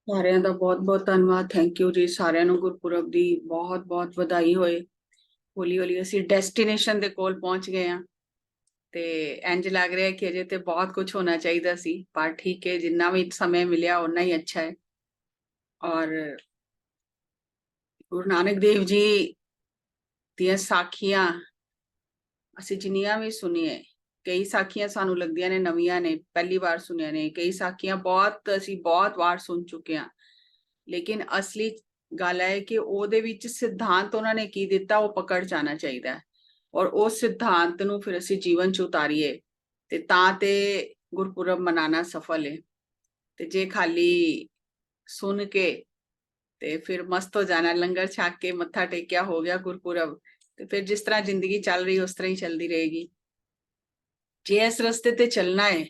ਸਾਰਿਆਂ ਦਾ ਬਹੁਤ ਬਹੁਤ ਧੰਨਵਾਦ। ਥੈਂਕ ਯੂ ਜੀ। ਸਾਰਿਆਂ ਨੂੰ ਗੁਰਪੁਰਬ ਦੀ ਬਹੁਤ ਬਹੁਤ ਵਧਾਈ ਹੋਏ। ਹੌਲੀ ਹੌਲੀ ਅਸੀਂ ਡੈਸਟੀਨੇਸ਼ਨ ਦੇ ਕੋਲ ਪਹੁੰਚ ਗਏ ਹਾਂ ਤੇ ਇੰਜ ਲੱਗ ਰਿਹਾ ਕਿ ਅਜੇ ਤੇ ਬਹੁਤ ਕੁਝ ਹੋਣਾ ਚਾਹੀਦਾ ਸੀ, ਪਰ ਠੀਕ ਹੈ, ਜਿੰਨਾ ਵੀ ਸਮੇਂ ਮਿਲਿਆ ਉਨਾ ਹੀ ਅੱਛਾ ਹੈ। ਔਰ ਗੁਰੂ ਨਾਨਕ ਦੇਵ ਜੀ ਦੀਆਂ ਸਾਖੀਆਂ ਅਸੀਂ ਜਿੰਨੀਆਂ ਵੀ ਸੁਣੀਏ, ਕਈ ਸਾਖੀਆਂ ਸਾਨੂੰ ਲੱਗਦੀਆਂ ਨੇ ਨਵੀਆਂ ਨੇ, ਪਹਿਲੀ ਵਾਰ ਸੁਣਿਆ ਨੇ, ਕਈ ਸਾਖੀਆਂ ਅਸੀਂ ਬਹੁਤ ਵਾਰ ਸੁਣ ਚੁੱਕੇ ਹਾਂ। ਲੇਕਿਨ ਅਸਲੀ ਗੱਲ ਹੈ ਕਿ ਉਹਦੇ ਵਿੱਚ ਸਿਧਾਂਤ ਉਹਨਾਂ ਨੇ ਕੀ ਦਿੱਤਾ ਉਹ ਪਕੜ ਜਾਣਾ ਚਾਹੀਦਾ ਹੈ, ਔਰ ਉਸ ਸਿਧਾਂਤ ਨੂੰ ਫਿਰ ਅਸੀਂ ਜੀਵਨ 'ਚ ਉਤਾਰੀਏ ਤੇ ਤਾਂ ਤੇ ਗੁਰਪੁਰਬ ਮਨਾਣਾ ਸਫਲ ਹੈ। ਤੇ ਜੇ ਖਾਲੀ ਸੁਣ ਕੇ ਤੇ ਫਿਰ ਮਸਤ ਹੋ ਜਾਣਾ, ਲੰਗਰ ਛਕ ਕੇ ਮੱਥਾ ਟੇਕਿਆ ਹੋ ਗਿਆ ਗੁਰਪੁਰਬ, ਤੇ ਫਿਰ ਜਿਸ ਤਰ੍ਹਾਂ ਜ਼ਿੰਦਗੀ ਚੱਲ ਰਹੀ ਉਸ ਤਰ੍ਹਾਂ ਹੀ ਚੱਲਦੀ ਰਹੇਗੀ। ਜੇ ਇਸ ਰਸਤੇ ਤੇ ਚੱਲਣਾ ਹੈ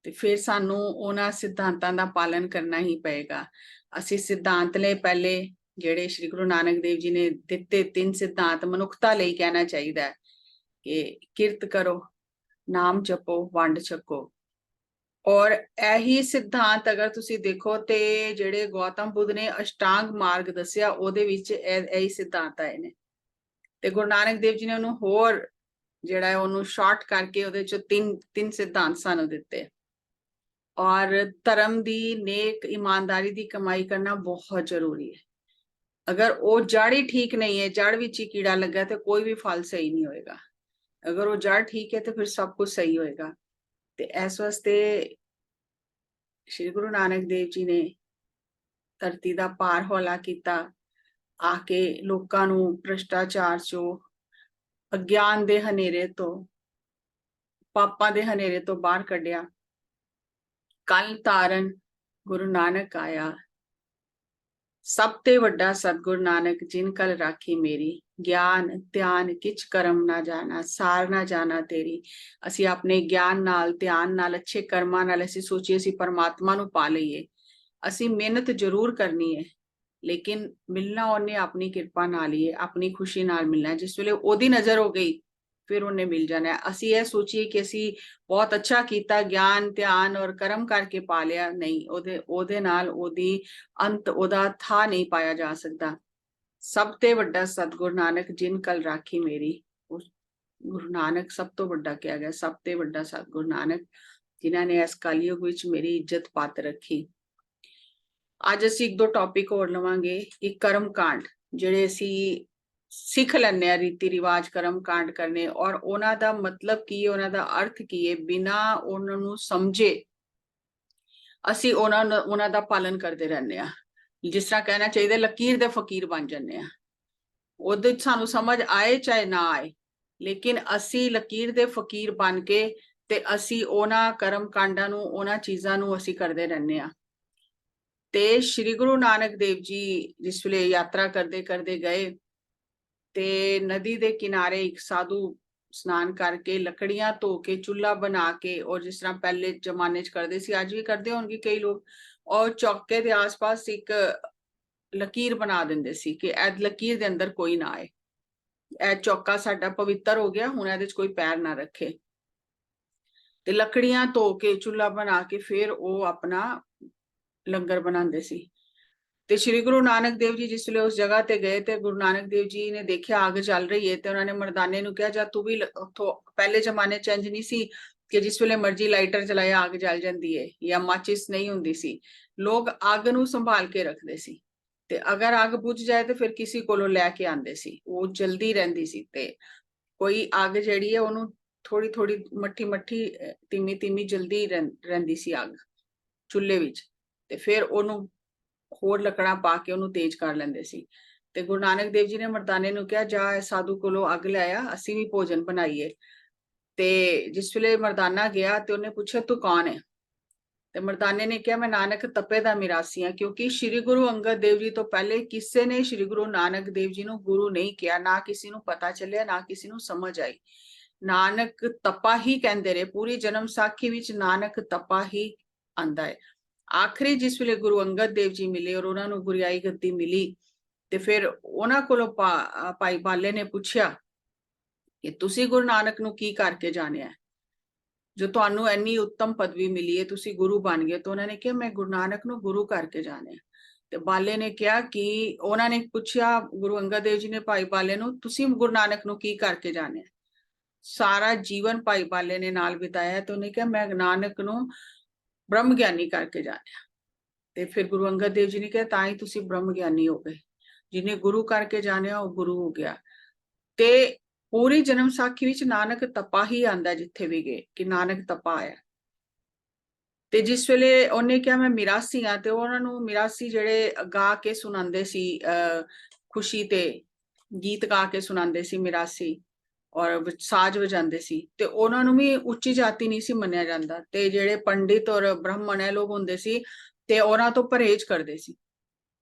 ਤੇ ਫਿਰ ਸਾਨੂੰ ਉਹਨਾਂ ਸਿਧਾਂਤਾਂ ਦਾ ਪਾਲਨ ਕਰਨਾ ਹੀ ਪਏਗਾ। ਅਸੀਂ ਸਿਧਾਂਤ ਲਈ ਪਹਿਲੇ ਜਿਹੜੇ ਸ਼੍ਰੀ ਗੁਰੂ ਨਾਨਕ ਦੇਵ ਜੀ ਨੇ ਦਿੱਤੇ 3 ਸਿਧਾਂਤ ਮਨੁੱਖਤਾ ਲਈ ਕਹਿਣਾ ਚਾਹੀਦਾ ਹੈ ਕਿ ਕਿਰਤ ਕਰੋ, ਨਾਮ ਜਪੋ, ਵੰਡ ਛਕੋ। ਔਰ ਇਹੀ ਸਿਧਾਂਤ ਅਗਰ ਤੁਸੀਂ ਦੇਖੋ ਤੇ ਜਿਹੜੇ ਗੌਤਮ ਬੁੱਧ ਨੇ ਅਸ਼ਟਾਂਗ ਮਾਰਗ ਦੱਸਿਆ ਉਹਦੇ ਵਿੱਚ ਇਹੀ ਸਿਧਾਂਤ ਆਏ ਨੇ, ਤੇ ਗੁਰੂ ਨਾਨਕ ਦੇਵ ਜੀ ਨੇ ਉਹਨੂੰ ਹੋਰ ਜਿਹੜਾ ਉਹਨੂੰ ਸ਼ਾਰਟ ਕਰਕੇ ਉਹਦੇ ਚ ਤਿੰਨ ਸਿਧਾਂਤ ਸਾਨੂੰ ਦਿੱਤੇ। ਔਰ ਧਰਮ ਦੀ, ਨੇਕ ਈਮਾਨਦਾਰੀ ਦੀ ਕਮਾਈ ਕਰਨਾ ਬਹੁਤ ਜ਼ਰੂਰੀ ਹੈ। ਅਗਰ ਉਹ ਜੜ ਹੀ ਠੀਕ ਨਹੀਂ ਹੈ, ਜੜ ਵਿੱਚ ਹੀ ਕੀੜਾ ਲੱਗਾ ਤੇ ਕੋਈ ਵੀ ਫਲ ਸਹੀ ਨਹੀਂ ਹੋਏਗਾ। ਅਗਰ ਉਹ ਜੜ ਠੀਕ ਹੈ ਤੇ ਫਿਰ ਸਭ ਕੁਝ ਸਹੀ ਹੋਏਗਾ। ਤੇ ਇਸ ਵਾਸਤੇ ਸ਼੍ਰੀ ਗੁਰੂ ਨਾਨਕ ਦੇਵ ਜੀ ਨੇ ਧਰਤੀ ਦਾ ਭਾਰ ਹੌਲਾ ਕੀਤਾ, ਆ ਕੇ ਲੋਕਾਂ ਨੂੰ ਭ੍ਰਿਸ਼ਟਾਚਾਰ ਚੋਂ, ਅਗਿਆਨ ਦੇ ਹਨੇਰੇ ਤੋਂ, ਪਾਪਾਂ ਦੇ ਹਨੇਰੇ ਤੋਂ ਬਾਹਰ ਕੱਢਿਆ। ਕੱਲ ਤਾਰਨ ਗੁਰੂ ਨਾਨਕ ਆਇਆ, ਸਭ ਤੇ ਵੱਡਾ ਸਤਿਗੁਰ ਨਾਨਕ ਜਿਨ ਕਲ ਰਾਖੀ ਮੇਰੀ, ਗਿਆਨ ਧਿਆਨ ਕਿਛ ਕਰਮ ਨਾ ਜਾਣਾ, ਸਾਰ ਨਾ ਜਾਣਾ ਤੇਰੀ। ਅਸੀਂ ਆਪਣੇ ਗਿਆਨ ਨਾਲ, ਧਿਆਨ ਨਾਲ, ਅੱਛੇ ਕਰਮਾਂ ਨਾਲ ਅਸੀਂ ਸੋਚੀਏ ਅਸੀਂ ਪਰਮਾਤਮਾ ਨੂੰ ਪਾ ਲਈਏ। ਅਸੀਂ ਮਿਹਨਤ ਜ਼ਰੂਰ ਕਰਨੀ ਹੈ, ਲੇਕਿਨ ਮਿਲਣਾ ਉਹਨੇ ਆਪਣੀ ਕਿਰਪਾ ਨਾਲ ਹੀ ਹੈ, ਆਪਣੀ ਖੁਸ਼ੀ ਨਾਲ ਮਿਲਣਾ। ਜਿਸ ਵੇਲੇ ਉਹਦੀ ਨਜ਼ਰ ਹੋ ਗਈ ਫਿਰ ਉਹਨੇ ਮਿਲ ਜਾਣਾ। ਅਸੀਂ ਇਹ ਸੋਚੀਏ ਕਿ ਅਸੀਂ ਬਹੁਤ ਅੱਛਾ ਕੀਤਾ, ਗਿਆਨ ਧਿਆਨ ਔਰ ਕਰਮ ਕਰਕੇ ਪਾ ਲਿਆ, ਨਹੀਂ, ਉਹਦੇ ਨਾਲ ਉਹਦੀ ਅੰਤ, ਉਹਦਾ ਥਾ ਨਹੀਂ ਪਾਇਆ ਜਾ ਸਕਦਾ। ਸਭ ਤੇ ਵੱਡਾ ਸਤਿਗੁਰ ਨਾਨਕ ਜਿਨ ਕਲ ਰਾਖੀ ਮੇਰੀ, ਗੁਰੂ ਨਾਨਕ ਸਭ ਤੋਂ ਵੱਡਾ ਕਿਹਾ ਗਿਆ, ਸਭ ਤੇ ਵੱਡਾ ਸਤਿਗੁਰ ਨਾਨਕ ਜਿਨ੍ਹਾਂ ਨੇ ਇਸ ਕਲਯੁਗ ਵਿੱਚ ਮੇਰੀ ਇੱਜ਼ਤ ਪੱਤ ਰੱਖੀ। ਅੱਜ ਅਸੀਂ ਇੱਕ ਦੋ ਟੌਪਿਕ ਹੋਰ ਲਵਾਂਗੇ ਕਿ ਕਰਮ ਕਾਂਡ, ਜਿਹੜੇ ਅਸੀਂ ਸਿੱਖ ਲੈਂਦੇ ਆ ਰੀਤੀ ਰਿਵਾਜ ਕਰਮ ਕਾਂਡ ਕਰਨੇ, ਔਰ ਉਹਨਾਂ ਦਾ ਮਤਲਬ ਕੀ ਹੈ, ਉਹਨਾਂ ਦਾ ਅਰਥ ਕੀ ਹੈ, ਬਿਨਾਂ ਉਹਨਾਂ ਨੂੰ ਸਮਝੇ ਅਸੀਂ ਉਹਨਾਂ ਦਾ ਪਾਲਨ ਕਰਦੇ ਰਹਿੰਦੇ ਆ। ਜਿਸ ਤਰ੍ਹਾਂ ਕਹਿਣਾ ਚਾਹੀਦਾ ਲਕੀਰ ਦੇ ਫਕੀਰ ਬਣ ਜਾਂਦੇ ਆ। ਉਹਦੇ ਸਾਨੂੰ ਸਮਝ ਆਏ ਚਾਹੇ ਨਾ ਆਏ, ਲੇਕਿਨ ਅਸੀਂ ਲਕੀਰ ਦੇ ਫਕੀਰ ਬਣ ਕੇ ਤੇ ਅਸੀਂ ਉਹਨਾਂ ਕਰਮ ਕਾਂਡਾਂ ਨੂੰ, ਉਹਨਾਂ ਚੀਜ਼ਾਂ ਨੂੰ ਅਸੀਂ ਕਰਦੇ ਰਹਿੰਦੇ ਆ। ਤੇ ਸ਼੍ਰੀ ਗੁਰੂ ਨਾਨਕ ਦੇਵ ਜੀ ਜਿਸ ਵੇਲੇ ਯਾਤਰਾ ਕਰਦੇ ਕਰਦੇ ਗਏ ਤੇ ਨਦੀ ਦੇ ਕਿਨਾਰੇ ਇੱਕ ਸਾਧੂ स्नान करके लकड़ियां धो के चूल्हा बना के, और जिस तरह पहले जमाने च करते सी, अज भी करते होंगे कई लोग, और चौके के आस-पास एक लकीर बना देंगे सी कि ऐ लकीर दे अंदर कोई ना आए, ऐ चौका साडा पवित्र हो गया, हुण इहदे च कोई पैर ना रखे। ते लकड़ियां धो के चूल्हा बना के फिर वो अपना लंगर बनाते सी। ਤੇ ਸ਼੍ਰੀ ਗੁਰੂ ਨਾਨਕ ਦੇਵ ਜੀ ਜਿਸ ਵੇਲੇ ਉਸ ਜਗ੍ਹਾ ਤੇ ਗਏ ਤੇ ਗੁਰੂ ਨਾਨਕ ਦੇਵ ਜੀ ਨੇ ਦੇਖਿਆ ਅੱਗ ਚੱਲ ਰਹੀ ਹੈ, ਤੇ ਉਹਨਾਂ ਨੇ ਮਰਦਾਨੇ ਨੂੰ ਕਿਹਾ ਜਾ ਤੂੰ ਵੀ ਉੱਥੋਂ, ਪਹਿਲੇ ਜ਼ਮਾਨੇ ਚ ਇੰਜ ਨਹੀਂ ਸੀ ਕਿ ਜਿਸ ਵੇਲੇ ਮਰਜ਼ੀ ਲਾਈਟਰ ਚਲਾਇਆ ਅੱਗ ਜਲ ਜਾਂਦੀ ਹੈ, ਜਾਂ ਮਾਚਿਸ ਨਹੀਂ ਹੁੰਦੀ ਸੀ। ਲੋਕ ਅੱਗ ਨੂੰ ਸੰਭਾਲ ਕੇ ਰੱਖਦੇ ਸੀ, ਤੇ ਅਗਰ ਅੱਗ ਬੁਝ ਜਾਏ ਤੇ ਫਿਰ ਕਿਸੇ ਕੋਲੋਂ ਲੈ ਕੇ ਆਉਂਦੇ ਸੀ, ਉਹ ਜਲਦੀ ਰਹਿੰਦੀ ਸੀ। ਤੇ ਕੋਈ ਅੱਗ ਜਿਹੜੀ ਹੈ ਉਹਨੂੰ ਥੋੜੀ ਥੋੜੀ ਮੱਠੀ ਮੱਠੀ, ਧੀਮੀ ਧੀਮੀ ਜਲਦੀ ਰਹਿੰਦੀ ਸੀ ਅੱਗ ਚੁੱਲ੍ਹੇ ਵਿੱਚ, ਤੇ ਫਿਰ ਉਹਨੂੰ ਹੋਰ ਲੱਕੜਾਂ ਪਾ ਕੇ ਉਹਨੂੰ ਤੇਜ਼ ਕਰ ਲੈਂਦੇ ਸੀ। ਤੇ ਗੁਰੂ ਨਾਨਕ ਦੇਵ ਜੀ ਨੇ ਮਰਦਾਨੇ ਨੂੰ ਕਿਹਾ ਜਾ ਸਾਧੂ ਕੋਲੋਂ ਅੱਗ ਲਿਆਇਆ, ਅਸੀਂ ਵੀ ਭੋਜਨ ਬਣਾਈਏ। ਤੇ ਜਿਸ ਵੇਲੇ ਮਰਦਾਨਾ ਗਿਆ ਤੇ ਉਹਨੇ ਪੁੱਛਿਆ ਤੂੰ ਕੌਣ ਹੈ? ਤੇ ਮਰਦਾਨੇ ਨੇ ਕਿਹਾ ਮੈਂ ਨਾਨਕ ਤਪੇ ਦਾ ਮਿਰਾਸੀ ਹਾਂ, ਕਿਉਂਕਿ ਸ਼੍ਰੀ ਗੁਰੂ ਅੰਗਦ ਦੇਵ ਜੀ ਤੋਂ ਪਹਿਲੇ ਕਿਸੇ ਨੇ ਸ਼੍ਰੀ ਗੁਰੂ ਨਾਨਕ ਦੇਵ ਜੀ ਨੂੰ ਗੁਰੂ ਨਹੀਂ ਕਿਹਾ, ਨਾ ਕਿਸੇ ਨੂੰ ਪਤਾ ਚੱਲਿਆ, ਨਾ ਕਿਸੇ ਨੂੰ ਸਮਝ ਆਈ। ਨਾਨਕ ਤਪਾ ਹੀ ਕਹਿੰਦੇ ਰਹੇ, ਪੂਰੀ ਜਨਮ ਸਾਖੀ ਵਿੱਚ ਨਾਨਕ ਤਪਾ ਹੀ ਆਂਦਾ ਹੈ। ਆਖਰੀ ਜਿਸ ਵੇਲੇ ਗੁਰੂ ਅੰਗਦ ਦੇਵ ਜੀ ਮਿਲੇ ਔਰ ਉਹਨਾਂ ਨੂੰ ਗੁਰਿਆਈ ਗੱਦੀ ਮਿਲੀ, ਤੇ ਫਿਰ ਉਹਨਾਂ ਕੋਲੋਂ ਭਾਈ ਬਾਲੇ ਨੇ ਪੁੱਛਿਆ ਕਿ ਤੁਸੀਂ ਗੁਰੂ ਨਾਨਕ ਨੂੰ ਕੀ ਕਰਕੇ ਜਾਣਿਆ? ਜੋ ਤੁਹਾਨੂੰ ਇੰਨੀ ਉੱਤਮ ਪਦਵੀ ਮਿਲੀ ਹੈ, ਤੁਸੀਂ ਗੁਰੂ ਬਣ ਗਏ। ਤਾਂ ਉਹਨਾਂ ਨੇ ਕਿਹਾ ਮੈਂ ਗੁਰੂ ਨਾਨਕ ਨੂੰ ਗੁਰੂ ਕਰਕੇ ਜਾਣਿਆ। ਤੇ ਬਾਲੇ ਨੇ ਕਿਹਾ ਕਿ ਉਹਨਾਂ ਨੇ ਪੁੱਛਿਆ ਗੁਰੂ ਅੰਗਦ ਦੇਵ ਜੀ ਨੇ ਭਾਈ ਬਾਲੇ ਨੂੰ, ਤੁਸੀਂ ਗੁਰੂ ਨਾਨਕ ਨੂੰ ਕੀ ਕਰਕੇ ਜਾਣਿਆ? ਸਾਰਾ ਜੀਵਨ ਭਾਈ ਬਾਲੇ ਨੇ ਨਾਲ ਬਿਤਾਇਆ, ਤੇ ਉਹਨੇ ਕਿਹਾ ਮੈਂ ਨਾਨਕ ਨੂੰ ਬ੍ਰਹਮ ਗਿਆਨੀ ਕਰਕੇ ਜਾਣਿਆ। ਤੇ ਫਿਰ ਗੁਰੂ ਅੰਗਦ ਦੇਵ ਜੀ ਨੇ ਕਿਹਾ ਤਾਂ ਹੀ ਤੁਸੀਂ ਬ੍ਰਹਮ ਗਿਆਨੀ ਹੋ ਗਏ, ਜਿਹਨੇ ਗੁਰੂ ਕਰਕੇ ਜਾਣਿਆ ਉਹ ਗੁਰੂ ਹੋ ਗਿਆ। ਤੇ ਪੂਰੀ ਜਨਮ ਸਾਖੀ ਵਿੱਚ ਨਾਨਕ ਤਪਾ ਹੀ ਆਂਦਾ, ਜਿੱਥੇ ਵੀ ਗਏ ਕਿ ਨਾਨਕ ਤਪਾ ਆਇਆ। ਤੇ ਜਿਸ ਵੇਲੇ ਉਹਨੇ ਕਿਹਾ ਮੈਂ ਮਿਰਾਸੀ ਆ, ਤੇ ਉਹਨਾਂ ਨੂੰ ਮਿਰਾਸੀ ਜਿਹੜੇ ਗਾ ਕੇ ਸੁਣਾਉਂਦੇ ਸੀ, ਖੁਸ਼ੀ ਤੇ ਗੀਤ ਗਾ ਕੇ ਸੁਣਾਉਂਦੇ ਸੀ ਮਿਰਾਸੀ, ਔਰ ਸਾਜ਼ ਵਜਾਉਂਦੇ ਸੀ, ਤੇ ਉਹਨਾਂ ਨੂੰ ਵੀ ਉੱਚੀ ਜਾਤੀ ਨਹੀਂ ਸੀ ਮੰਨਿਆ ਜਾਂਦਾ। ਤੇ ਜਿਹੜੇ ਪੰਡਿਤ ਔਰ ਬ੍ਰਾਹਮਣ ਇਹ ਲੋਕ ਹੁੰਦੇ ਸੀ, ਤੇ ਉਹਨਾਂ ਤੋਂ ਪਰਹੇਜ਼ ਕਰਦੇ ਸੀ।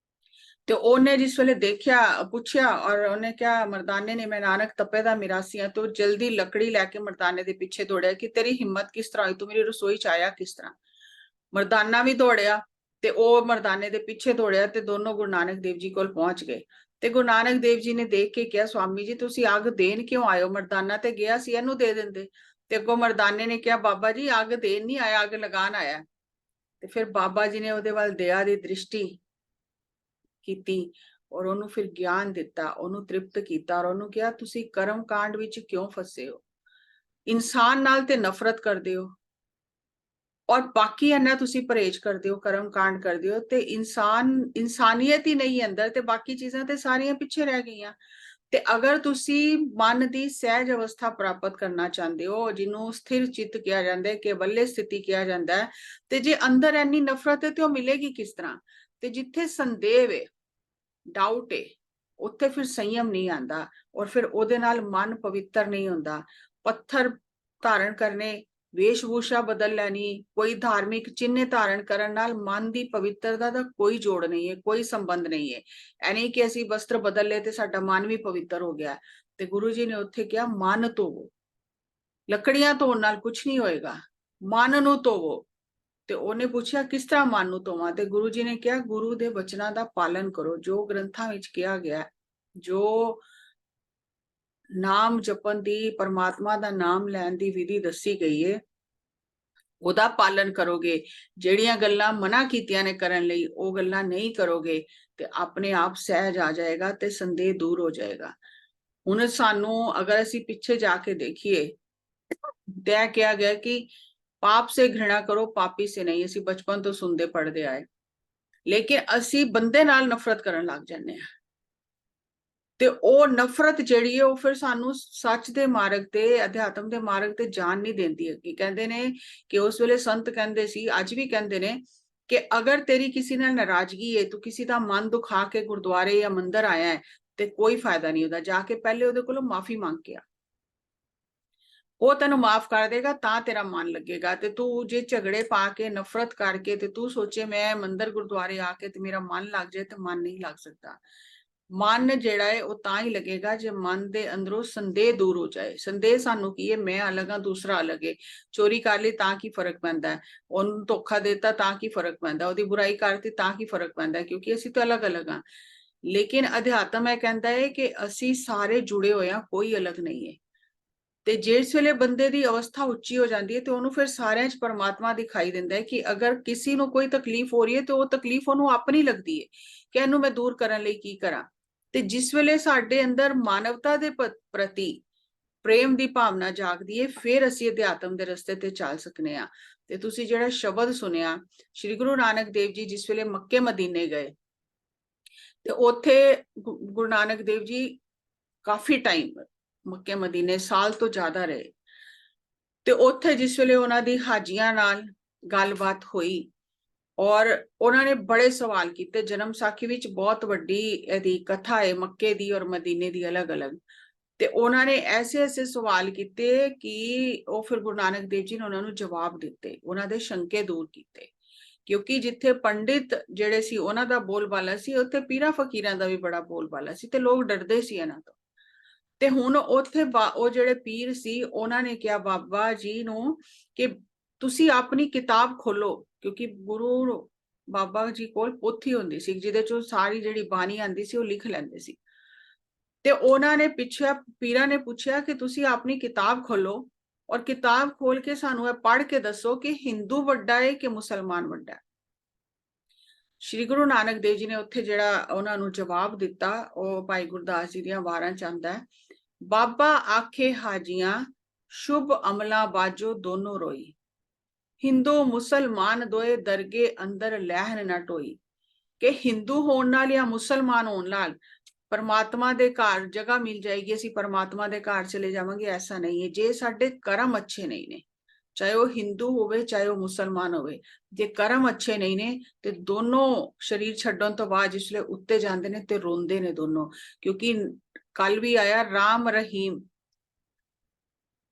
ਤੇ ਉਹਨੇ ਜਿਸ ਵੇਲੇ ਦੇਖਿਆ, ਪੁੱਛਿਆ, ਔਰ ਉਹਨੇ ਕਿਹਾ ਮਰਦਾਨੇ ਨੇ, ਮੈਂ ਨਾਨਕ ਤਪੇ ਦਾ ਮਿਰਾਸੀ ਆ, ਤੇ ਜਲਦੀ ਲੱਕੜੀ ਲੈ ਕੇ ਮਰਦਾਨੇ ਦੇ ਪਿੱਛੇ ਦੌੜਿਆ ਕਿ ਤੇਰੀ ਹਿੰਮਤ ਕਿਸ ਤਰ੍ਹਾਂ ਹੋਈ, ਤੂੰ ਮੇਰੀ ਰਸੋਈ ਚ ਆਇਆ ਕਿਸ ਤਰ੍ਹਾਂ? ਮਰਦਾਨਾ ਵੀ ਦੌੜਿਆ ਤੇ ਉਹ ਮਰਦਾਨੇ ਦੇ ਪਿੱਛੇ ਦੌੜਿਆ, ਤੇ ਦੋਨੋਂ ਗੁਰੂ ਨਾਨਕ ਦੇਵ ਜੀ ਕੋਲ ਪਹੁੰਚ ਗਏ। ਤੇ ਗੁਰੂ ਨਾਨਕ ਦੇਵ ਜੀ ਨੇ ਦੇਖ ਕੇ ਕਿਹਾ, ਸਵਾਮੀ ਜੀ ਤੁਸੀਂ ਅੱਗ ਦੇਣ ਕਿਉਂ ਆਇਓ? ਮਰਦਾਨਾ ਤੇ ਗਿਆ ਸੀ, ਇਹਨੂੰ ਦੇ ਦਿੰਦੇ। ਤੇ ਅੱਗੋਂ ਮਰਦਾਨੇ ਨੇ ਕਿਹਾ, ਬਾਬਾ ਜੀ ਅੱਗ ਦੇਣ ਨਹੀਂ ਆਇਆ, ਅੱਗ ਲਗਾਉਣ ਆਇਆ। ਤੇ ਫਿਰ ਬਾਬਾ ਜੀ ਨੇ ਉਹਦੇ ਵੱਲ ਦਇਆ ਦੀ ਦ੍ਰਿਸ਼ਟੀ ਕੀਤੀ, ਔਰ ਉਹਨੂੰ ਫਿਰ ਗਿਆਨ ਦਿੱਤਾ, ਉਹਨੂੰ ਤ੍ਰਿਪਤ ਕੀਤਾ, ਔਰ ਉਹਨੂੰ ਕਿਹਾ ਤੁਸੀਂ ਕਰਮ ਕਾਂਡ ਵਿੱਚ ਕਿਉਂ ਫਸੇ ਹੋ? ਇਨਸਾਨ ਨਾਲ ਤੇ ਨਫ਼ਰਤ ਕਰਦੇ ਹੋ, ਔਰ ਬਾਕੀ ਇਹਨਾਂ ਤੁਸੀਂ ਪਰਹੇਜ਼ ਕਰਦੇ ਹੋ, ਕਰਮ ਕਾਂਡ ਕਰਦੇ ਹੋ, ਤੇ ਇਨਸਾਨੀਅਤ ਹੀ ਨਹੀਂ ਅੰਦਰ, ਤੇ ਬਾਕੀ ਚੀਜ਼ਾਂ ਤੇ ਸਾਰੀਆਂ ਪਿੱਛੇ ਰਹਿ ਗਈਆਂ। ਤੇ ਅਗਰ ਤੁਸੀਂ ਮਨ ਦੀ ਸਹਿਜ ਅਵਸਥਾ ਪ੍ਰਾਪਤ ਕਰਨਾ ਚਾਹੁੰਦੇ ਹੋ, ਜਿਹਨੂੰ ਸਥਿਰ ਚਿੱਤ ਕਿਹਾ ਜਾਂਦਾ ਹੈ, ਕੇਵਲੇ ਸਥਿਤੀ ਕਿਹਾ ਜਾਂਦਾ ਹੈ, ਤੇ ਜੇ ਅੰਦਰ ਇੰਨੀ ਨਫ਼ਰਤ ਹੈ ਤੇ ਉਹ ਮਿਲੇਗੀ ਕਿਸ ਤਰ੍ਹਾਂ? ਤੇ ਜਿੱਥੇ ਸੰਦੇਹ ਹੈ, ਡਾਊਟ ਹੈ, ਉੱਥੇ ਫਿਰ ਸੰਯਮ ਨਹੀਂ ਆਂਦਾ, ਔਰ ਫਿਰ ਉਹਦੇ ਨਾਲ ਮਨ ਪਵਿੱਤਰ ਨਹੀਂ ਹੁੰਦਾ। ਪੱਥਰ ਧਾਰਨ ਕਰਨੇ, ਵੇਸ਼ਭੂਸ਼ਾ ਬਦਲ ਲੈਣੀ, ਕੋਈ ਧਾਰਮਿਕ ਚਿੰਨ੍ਹ ਧਾਰਨ ਕਰਨ ਨਾਲ ਮਨ ਦੀ ਪਵਿੱਤਰਤਾ ਦਾ ਕੋਈ ਜੋੜ ਨਹੀਂ ਹੈ, ਕੋਈ ਸੰਬੰਧ ਨਹੀਂ ਹੈ। ਐ ਨਹੀਂ ਕਿ ਅਸੀਂ ਵਸਤਰ ਬਦਲ ਲਏ ਤੇ ਸਾਡਾ ਮਨ ਵੀ ਪਵਿੱਤਰ ਹੋ ਗਿਆ। ਤੇ ਗੁਰੂ ਜੀ ਨੇ ਉੱਥੇ ਕਿਹਾ ਮਨ ਧੋਵੋ, ਲੱਕੜੀਆਂ ਧੋਣ ਨਾਲ ਕੁਝ ਨਹੀਂ ਹੋਏਗਾ, ਮਨ ਨੂੰ ਧੋਵੋ। ਤੇ ਉਹਨੇ ਪੁੱਛਿਆ ਕਿਸ ਤਰ੍ਹਾਂ ਮਨ ਨੂੰ ਧੋਵਾਂ? ਤੇ ਗੁਰੂ ਜੀ ਨੇ ਕਿਹਾ ਗੁਰੂ ਦੇ ਬਚਨਾਂ ਦਾ ਪਾਲਨ ਕਰੋ, ਜੋ ਗ੍ਰੰਥਾਂ ਵਿੱਚ ਕਿਹਾ ਗਿਆ, ਜੋ ਨਾਮ ਜਪਣ ਦੀ, ਪਰਮਾਤਮਾ ਦਾ ਨਾਮ ਲੈਣ ਦੀ ਵਿਧੀ ਦੱਸੀ ਗਈ ਹੈ, ਉਹਦਾ ਪਾਲਨ ਕਰੋਗੇ। ਜਿਹੜੀਆਂ ਗੱਲਾਂ ਮਨਾ ਕੀਤੀਆਂ ਨੇ ਕਰਨ ਲਈ, ਉਹ ਗੱਲਾਂ ਨਹੀਂ ਕਰੋਗੇ, ਤੇ ਆਪਣੇ ਆਪ ਸਹਿਜ ਆ ਜਾਏਗਾ ਤੇ ਸੰਦੇਹ ਦੂਰ ਹੋ ਜਾਏਗਾ। ਹੁਣ ਸਾਨੂੰ ਅਗਰ ਅਸੀਂ ਪਿੱਛੇ ਜਾ ਕੇ ਦੇਖੀਏ, ਤੈ ਕਿਹਾ ਗਿਆ ਕਿ ਪਾਪ ਸੇ ਘृणा ਕਰੋ, ਪਾਪੀ ਸੇ ਨਹੀਂ। ਅਸੀਂ ਬਚਪਨ ਤੋਂ ਸੁਣਦੇ ਪੜ੍ਹਦੇ ਆਏ, ਲੇਕਿਨ ਅਸੀਂ ਬੰਦੇ ਨਾਲ ਨਫ਼ਰਤ ਕਰਨ ਲੱਗ ਜਾਂਦੇ ਹਾਂ। ਤੇ ਉਹ ਨਫ਼ਰਤ ਜਿਹੜੀ ਹੈ ਉਹ ਫਿਰ ਸਾਨੂੰ ਸੱਚ ਦੇ ਮਾਰਗ ਤੇ, ਅਧਿਆਤਮ ਦੇ ਮਾਰਗ ਤੇ ਜਾਣ ਨਹੀਂ ਦਿੰਦੀ ਹੈ। ਕਿ ਕਹਿੰਦੇ ਨੇ ਕਿ ਉਸ ਵੇਲੇ ਸੰਤ ਕਹਿੰਦੇ ਸੀ, ਅੱਜ ਵੀ ਕਹਿੰਦੇ ਨੇ, ਕਿ ਅਗਰ ਤੇਰੀ ਕਿਸੇ ਨਾਲ ਨਾਰਾਜ਼ਗੀ ਹੈ, ਤੂੰ ਕਿਸੇ ਦਾ ਮਨ ਦੁਖਾ ਕੇ ਗੁਰਦੁਆਰੇ ਜਾਂ ਮੰਦਿਰ ਆਇਆ ਹੈ, ਤੇ ਕੋਈ ਫਾਇਦਾ ਨਹੀਂ ਉਹਦਾ। ਜਾ ਕੇ ਪਹਿਲੇ ਉਹਦੇ ਕੋਲੋਂ ਮਾਫੀ ਮੰਗ ਕੇ ਆ, ਉਹ ਤੈਨੂੰ ਮਾਫ ਕਰ ਦੇਗਾ, ਤਾਂ ਤੇਰਾ ਮਨ ਲੱਗੇਗਾ। ਤੇ ਤੂੰ ਜੇ ਝਗੜੇ ਪਾ ਕੇ, ਨਫ਼ਰਤ ਕਰਕੇ, ਤੇ ਤੂੰ ਸੋਚੇ ਮੈਂ ਮੰਦਿਰ ਗੁਰਦੁਆਰੇ ਆ ਕੇ ਤੇ ਮੇਰਾ ਮਨ ਲੱਗ ਜਾਏ, ਤੇ ਮਨ ਨਹੀਂ ਲੱਗ ਸਕਦਾ। ਮਨ ਜਿਹੜਾ ਹੈ ਉਹ ਤਾਂ ਹੀ ਲੱਗੇਗਾ ਜੇ ਮਨ ਦੇ ਅੰਦਰੋਂ ਸੰਦੇਹ ਦੂਰ ਹੋ ਜਾਏ। ਸੰਦੇਹ ਸਾਨੂੰ ਕੀ ਹੈ? ਮੈਂ ਅਲੱਗ ਹਾਂ, ਦੂਸਰਾ ਅਲੱਗ ਹੈ। ਚੋਰੀ ਕਰ ਲਈ ਤਾਂ ਕੀ ਫਰਕ ਪੈਂਦਾ? ਉਹਨੂੰ ਧੋਖਾ ਦਿੱਤਾ ਤਾਂ ਕੀ ਫਰਕ ਪੈਂਦਾ? ਉਹਦੀ ਬੁਰਾਈ ਕਰਤੀ ਤਾਂ ਕੀ ਫਰਕ ਪੈਂਦਾ? ਕਿਉਂਕਿ ਅਸੀਂ ਤਾਂ ਅਲੱਗ ਅਲੱਗ ਹਾਂ। ਲੇਕਿਨ ਅਧਿਆਤਮ ਇਹ ਕਹਿੰਦਾ ਹੈ ਕਿ ਅਸੀਂ ਸਾਰੇ ਜੁੜੇ ਹੋਏ ਹਾਂ, ਕੋਈ ਅਲੱਗ ਨਹੀਂ ਹੈ। ਤੇ ਜਿਸ ਵੇਲੇ ਬੰਦੇ ਦੀ ਅਵਸਥਾ ਉੱਚੀ ਹੋ ਜਾਂਦੀ ਹੈ, ਤੇ ਉਹਨੂੰ ਫਿਰ ਸਾਰਿਆਂ 'ਚ ਪਰਮਾਤਮਾ ਦਿਖਾਈ ਦਿੰਦਾ ਹੈ। ਕਿ ਅਗਰ ਕਿਸੇ ਨੂੰ ਕੋਈ ਤਕਲੀਫ ਹੋ ਰਹੀ ਹੈ, ਤੇ ਉਹ ਤਕਲੀਫ ਉਹਨੂੰ ਆਪਣੀ ਲੱਗਦੀ ਹੈ ਕਿ ਇਹਨੂੰ ਮੈਂ ਦੂਰ ਕਰਨ ਲਈ ਕੀ ਕਰਾਂ। ਤੇ ਜਿਸ ਵੇਲੇ ਸਾਡੇ ਅੰਦਰ ਮਾਨਵਤਾ ਦੇ ਪ੍ਰਤੀ ਪ੍ਰੇਮ ਦੀ ਭਾਵਨਾ ਜਾਗਦੀ ਹੈ, ਫਿਰ ਅਸੀਂ ਅਧਿਆਤਮ ਦੇ ਰਸਤੇ ਤੇ ਚੱਲ ਸਕਨੇ ਆ। ਤੇ ਤੁਸੀਂ ਜਿਹੜਾ ਸ਼ਬਦ ਸੁਣਿਆ, ਸ਼੍ਰੀ ਗੁਰੂ ਨਾਨਕ ਦੇਵ ਜੀ ਜਿਸ ਵੇਲੇ ਮੱਕੇ ਮਦੀਨੇ ਗਏ, ਤੇ ਉੱਥੇ ਗੁਰੂ ਨਾਨਕ ਦੇਵ ਜੀ ਕਾਫੀ ਟਾਈਮ ਮੱਕੇ ਮਦੀਨੇ, ਸਾਲ ਤੋਂ ਜ਼ਿਆਦਾ ਰਹੇ। ਤੇ ਉੱਥੇ ਜਿਸ ਵੇਲੇ ਉਹਨਾਂ ਦੀ ਹਾਜੀਆਂ ਨਾਲ ਗੱਲਬਾਤ ਹੋਈ, ਔਰ ਉਹਨਾਂ ਨੇ ਬੜੇ ਸਵਾਲ ਕੀਤੇ। ਜਨਮ ਸਾਖੀ ਵਿੱਚ ਬਹੁਤ ਵੱਡੀ ਇਹਦੀ ਕਥਾ ਹੈ, ਮੱਕੇ ਦੀ ਔਰ ਮਦੀਨੇ ਦੀ ਅਲੱਗ-ਅਲੱਗ। ਤੇ ਉਹਨਾਂ ਨੇ ਐਸੇ ਸਵਾਲ ਕੀਤੇ ਕਿ ਉਹ ਫਿਰ ਗੁਰੂ ਨਾਨਕ ਦੇਵ ਜੀ ਨੇ ਉਹਨਾਂ ਨੂੰ ਜਵਾਬ ਦਿੱਤੇ, ਉਹਨਾਂ ਦੇ ਸ਼ੰਕੇ ਦੂਰ ਕੀਤੇ। ਕਿਉਂਕਿ ਜਿੱਥੇ ਪੰਡਿਤ ਜਿਹੜੇ ਸੀ ਉਹਨਾਂ ਦਾ ਬੋਲਬਾਲਾ ਸੀ, ਉੱਥੇ ਪੀਰਾਂ ਫਕੀਰਾਂ ਦਾ ਵੀ ਬੜਾ ਬੋਲਬਾਲਾ ਸੀ, ਤੇ ਲੋਕ ਡਰਦੇ ਸੀ ਇਹਨਾਂ ਤੋਂ। ਤੇ ਹੁਣ ਉੱਥੇ ਉਹ ਜਿਹੜੇ ਪੀਰ ਸੀ, ਉਹਨਾਂ ਨੇ ਕਿਹਾ ਬਾਬਾ ਜੀ ਨੂੰ ਕਿ ਤੁਸੀਂ ਆਪਣੀ ਕਿਤਾਬ ਖੋਲੋ, ਕਿਉਂਕਿ ਗੁਰੂ ਬਾਬਾ ਜੀ ਕੋਲ ਪੋਥੀ ਹੁੰਦੀ ਸੀ ਜਿਹਦੇ ਚੋਂ ਸਾਰੀ ਜਿਹੜੀ ਬਾਣੀ ਆਂਦੀ ਸੀ ਉਹ ਲਿਖ ਲੈਂਦੇ ਸੀ। ਤੇ ਉਹਨਾਂ ਨੇ ਪੀਰਾਂ ਨੇ ਪੁੱਛਿਆ ਕਿ ਤੁਸੀਂ ਆਪਣੀ ਕਿਤਾਬ ਖੋਲੋ और किताब खोल के सानू ਇਹ पढ़ के दसो कि हिंदू ਵੱਡਾ है कि मुसलमान ਵੱਡਾ है। श्री गुरु नानक देव जी ने उत्थे ਜਿਹੜਾ ਉਹਨਾਂ ਨੂੰ ਜਵਾਬ ਦਿੱਤਾ ਉਹ ਭਾਈ ਗੁਰਦਾਸ ਜੀ ਦੀਆਂ ਵਾਰਾਂ ਚ ਆਂਦਾ ਹੈ, बाबा आखे हाजियां शुभ अमला बाजो दोनों रोई, हिंदू मुसलमान दोए दरगे अंदर लहन न टोई। कि हिंदू होने नाल या मुसलमान होने नाल परमात्मा दे घर जगह मिल जाएगी, असी परमात्मा दे घर चले जावांगे, ऐसा नहीं है। जे साडे कर्म अच्छे नहीं ने, चाहे वो हिंदू होवे चाहे वो मुसलमान होवे, जे कर्म अच्छे नहीं ने ते दोनों शरीर छड्डण तो बाद जिसले उत्ते जांदे ने ते रोंदे ने दोनों। क्योंकि कल भी आया राम रहीम,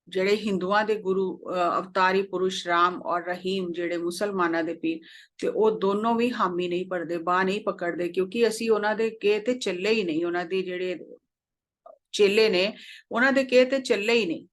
जेड़े हिंदुआं दे गुरु अवतारी पुरुष राम और रहीम जेड़े मुसलमाना दे पीर, ते वो दोनों भी हामी नहीं भरदे, बाह नहीं पकड़दे, क्योंकि असी उन्हां दे कहे ते चले ही नहीं, उन्हां दे जेड़े चेले ने उन्हां दे कहे ते चले ही नहीं।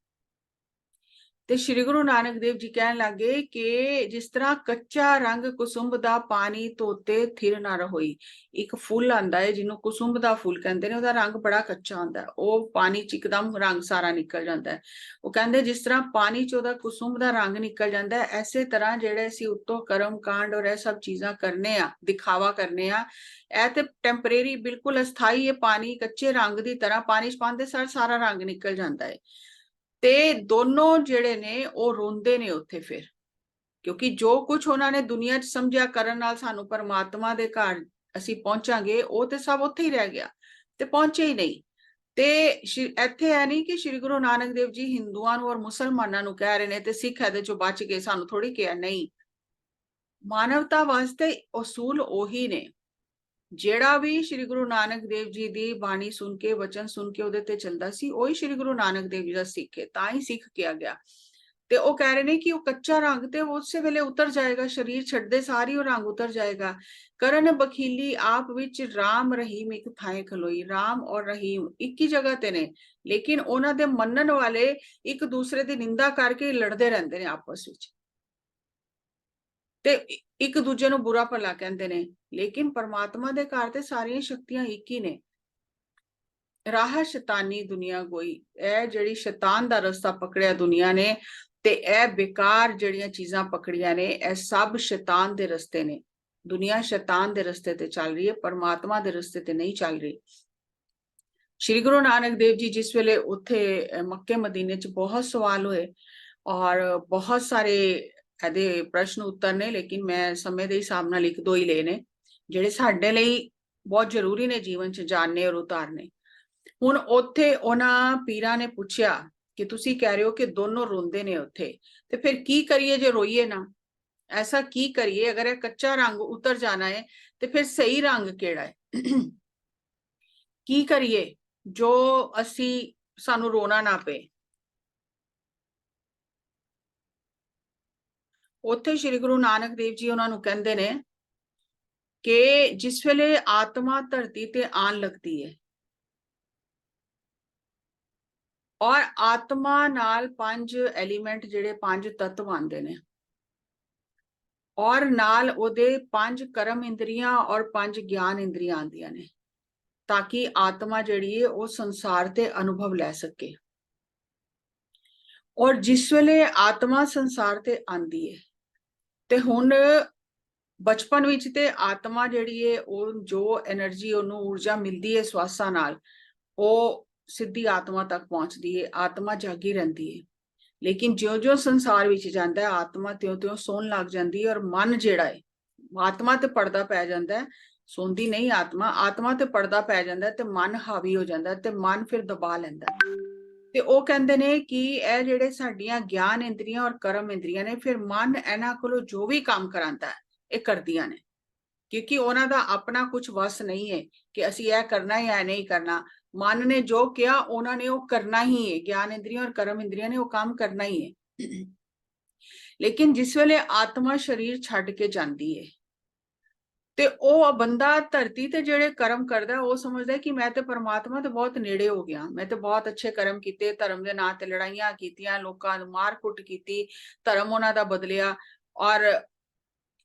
ते श्री गुरु नानक देव जी कहन लगे कि जिस तरह कच्चा रंग कुसुंब दा पानी धोते थिर ना रहोई। एक फुल आंदा है जिन्हों कुसुंब दा फुल कहंदे ने, ओहदा रंग बड़ा कच्चा होंदा है, वो पानी च एकदम रंग सारा निकल जाता है। वो कहंदे जिस तरह पानी च ओहदा कुसुंब दा रंग निकल जाता है, ऐसे तरह जेड़े असी उत्तों कर्म कांड और यह सब चीज़ां करने आ, दिखावा करने आ, ए ते टैंपरेरी बिल्कुल अस्थाई है। पानी कच्चे रंग की तरह पानी च पांदे सारा रंग निकल जाता है। ते दोनों जेड़े ने वो रोंदे ने उत्थे फिर, क्योंकि जो कुछ उन्होंने दुनिया च समझिया करन नाल सानू परमात्मा दे घर असी पहुंचांगे, वो ते सब उत्थे ही रह गया, ते पहुंचे ही नहीं। ते इत्थे है नहीं कि श्री गुरु नानक देव जी हिंदुआं नू और मुसलमानां नू कह रहे ने ते सिख इहदे चों बच गए, सानू थोड़ी कहा। नहीं, मानवता वास्ते उसूल ओही ने। जेड़ा भी श्री गुरु नानक देव जी दी बाणी सुन के वचन सुन के उहदे ते चलदा सी, ओही श्री गुरु नानक देव जी दा सिख है, तां ही सिख किया गया। ते वो कह रहे ने कि वो कच्चा रंग ते उसे वेले उतर जाएगा, शरीर छड्डदे सारी वो रंग उतर जाएगा। करन बखीली आप विच राम रहीम एक थाए खलोई। राम और रहीम एक ही जगह ते ने, लेकिन उन्हां दे मनन वाले एक दूसरे दी निंदा करके लड़दे रहंदे ने आपस विच, ते एक दूजे नू बुरा भला कहंदे ने। लेकिन परमात्मा दे घर ते सारियां शक्तियां एक ही ने। राह शैतानी दुनिया गोई, ए जिहड़ी शैतान दा रस्ता पकड़िया दुनिया ने, ते ए बेकार जिहड़ियां चीज़ां पकड़ियां ने, ए सब शैतान दे रस्ते ने। दुनिया शैतान दे रस्ते ते चल रही है, परमात्मा दे रस्ते ते नहीं चल रही। श्री गुरु नानक देव जी जिस वेले उत्थे मक्के मदीने च बहुत सवाल हुए और बहुत सारे ਇਹਦੇ प्रश्न उत्तर ने, लेकिन मैं समय के हिसाब नाल एक दो ही ले ने ਜਿਹੜੇ ਸਾਡੇ ਲਈ बहुत जरूरी ने जीवन च जानने और उतारने। हुण उत्थे उन्हां पीरां ने पुछया कि तुसी कह रहे हो कि दोनों रोंदे ने उत्थे, ते फिर की करिए जे रोईए ना? ऐसा की करिए? अगर यह कच्चा रंग उतर जाना है तो फिर सही रंग केड़ा है? की करिए जो असी सानू रोना ना पे? उत्थे श्री गुरु नानक देव जी उन्हां नू कहंदे ने कि जिस वेले आत्मा धरती ते आन लगती है और आत्मा नाल 5 एलीमेंट जेड़े 5 तत्व आंदे ने, और नाल ओदे 5 कर्म इंद्रियां और 5 ज्ञान इंद्रियां आंदियां ने, ताकि आत्मा जिहड़ी है वो संसार ते अनुभव लै सके। और जिस वेले आत्मा संसार ते आंदी है ते हुण बचपन विच ते आत्मा जिहड़ी है वो जो एनर्जी उन्होंने ऊर्जा मिलती है श्वासां नाल, वो सीधी आत्मा तक पहुंचती है, आत्मा जागी रहती है। लेकिन ज्यों ज्यों संसार विच जांदा है आत्मा त्यों त्यों सोन लग जाती है, और मन जिहड़ा है, आत्मा ते पर्दा पै जांदा है, सोंदी नहीं आत्मा, आत्मा ते पर्दा पै जांदा है ते मन हावी हो जाता है, ते मन फिर दबा लैंदा है। ते वो कहंदे ने कि ਇਹ ਜਿਹੜੇ ਸਾਡੀਆਂ ज्ञान इंद्रियां और कर्म इंद्रियां ने, फिर मन ਇਹਨਾਂ ਕੋਲੋਂ जो भी काम करांदा है ये करदियां ने, क्योंकि उन्हां दा अपना कुछ वस नहीं है कि असी यह करना या नहीं करना। मन ने जो किया उन्होंने वो करना ही है, ज्ञान इंद्रियां और कर्म इंद्रियां ने वो काम करना ही है। लेकिन जिस वेले आत्मा शरीर छड्ड के जाती है ते ओ बंदा धरती ते जेड़े कर्म करदा है, वो समझदा है कि मैं ते परमात्मा ते बहुत नेड़े हो गया, मैं ते बहुत अच्छे कर्म कीते, धर्म दे नां ते लड़ाइयां कीतियां, लोकां नूं मार कुट कीती, धर्म उन्हां दा बदलिया, और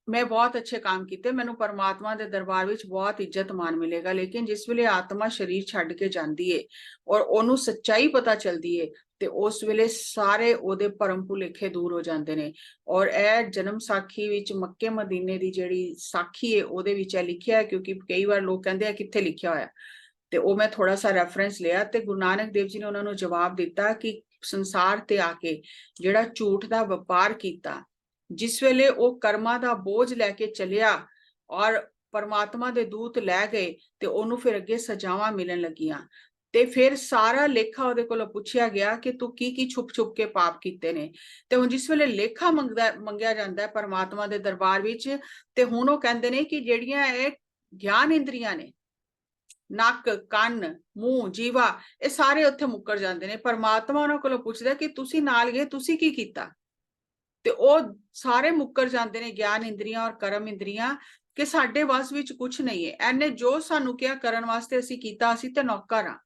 मैं बहुत अच्छे काम किए, मैनू परमात्मा के दरबार विच बहुत इज्जत मान मिलेगा। लेकिन जिस वेले आत्मा शरीर छड्ड के जाती है और ओनू सच्चाई पता चलती है ਤੇ ਉਸ ਵੇਲੇ ਸਾਰੇ ਉਹਦੇ ਭਰਮ ਭੁਲੇਖੇ ਦੂਰ ਹੋ ਜਾਂਦੇ ਨੇ। ਔਰ ਇਹ ਜਨਮ ਸਾਖੀ ਵਿੱਚ ਮੱਕੇ ਮਦੀਨੇ ਦੀ ਜਿਹੜੀ ਸਾਖੀ ਹੈ ਉਹਦੇ ਵਿੱਚ ਇਹ ਲਿਖਿਆ ਹੈ, ਕਿਉਂਕਿ ਕਈ ਵਾਰ ਲੋਕ ਕਹਿੰਦੇ ਆ ਕਿੱਥੇ ਲਿਖਿਆ ਹੋਇਆ, ਤੇ ਉਹ ਮੈਂ ਥੋੜਾ ਸਾ ਰੈਫਰੈਂਸ ਲਿਆ ਤੇ ਗੁਰੂ ਨਾਨਕ ਦੇਵ ਜੀ ਨੇ ਉਹਨਾਂ ਨੂੰ ਜਵਾਬ ਦਿੱਤਾ ਕਿ ਸੰਸਾਰ ਤੇ ਆ ਕੇ ਜਿਹੜਾ ਝੂਠ ਦਾ ਵਪਾਰ ਕੀਤਾ, ਜਿਸ ਵੇਲੇ ਉਹ ਕਰਮਾਂ ਦਾ ਬੋਝ ਲੈ ਕੇ ਚੱਲਿਆ ਔਰ ਪਰਮਾਤਮਾ ਦੇ ਦੂਤ ਲੈ ਗਏ ਤੇ ਉਹਨੂੰ ਫਿਰ ਅੱਗੇ ਸਜ਼ਾਵਾਂ ਮਿਲਣ ਲੱਗੀਆਂ, ਤੇ ਫਿਰ ਸਾਰਾ ਲੇਖਾ ਉਹਦੇ ਕੋਲੋਂ ਪੁੱਛਿਆ ਗਿਆ ਕਿ ਤੂੰ ਕੀ ਕੀ ਛੁਪ ਛੁਪ ਕੇ ਪਾਪ ਕੀਤੇ ਨੇ। ਤੇ ਹੁਣ ਜਿਸ ਵੇਲੇ ਲੇਖਾ ਮੰਗਿਆ ਜਾਂਦਾ ਹੈ ਪਰਮਾਤਮਾ ਦੇ ਦਰਬਾਰ ਵਿੱਚ, ਤੇ ਹੁਣ ਉਹ ਕਹਿੰਦੇ ਨੇ ਕਿ ਜਿਹੜੀਆਂ ਇਹ ਗਿਆਨ ਇੰਦਰੀਆਂ ਨੇ, ਨੱਕ, ਕੰਨ, ਮੂੰਹ, ਜੀਵਾ, ਇਹ ਸਾਰੇ ਉੱਥੇ ਮੁੱਕਰ ਜਾਂਦੇ ਨੇ। ਪਰਮਾਤਮਾ ਉਹਨਾਂ ਕੋਲੋਂ ਪੁੱਛਦਾ ਕਿ ਤੁਸੀਂ ਨਾਲ ਗਏ, ਤੁਸੀਂ ਕੀ ਕੀਤਾ? ਤੇ ਉਹ ਸਾਰੇ ਮੁੱਕਰ ਜਾਂਦੇ ਨੇ, ਗਿਆਨ ਇੰਦਰੀਆਂ ਔਰ ਕਰਮ ਇੰਦਰੀਆਂ, ਕਿ ਸਾਡੇ ਵੱਸ ਵਿੱਚ ਕੁਝ ਨਹੀਂ ਹੈ। ਇਹਨੇ ਜੋ ਸਾਨੂੰ ਕਿਹਾ ਕਰਨ ਵਾਸਤੇ ਅਸੀਂ ਕੀਤਾ, ਅਸੀਂ ਤੇ ਨੌਕਰ ਹਾਂ,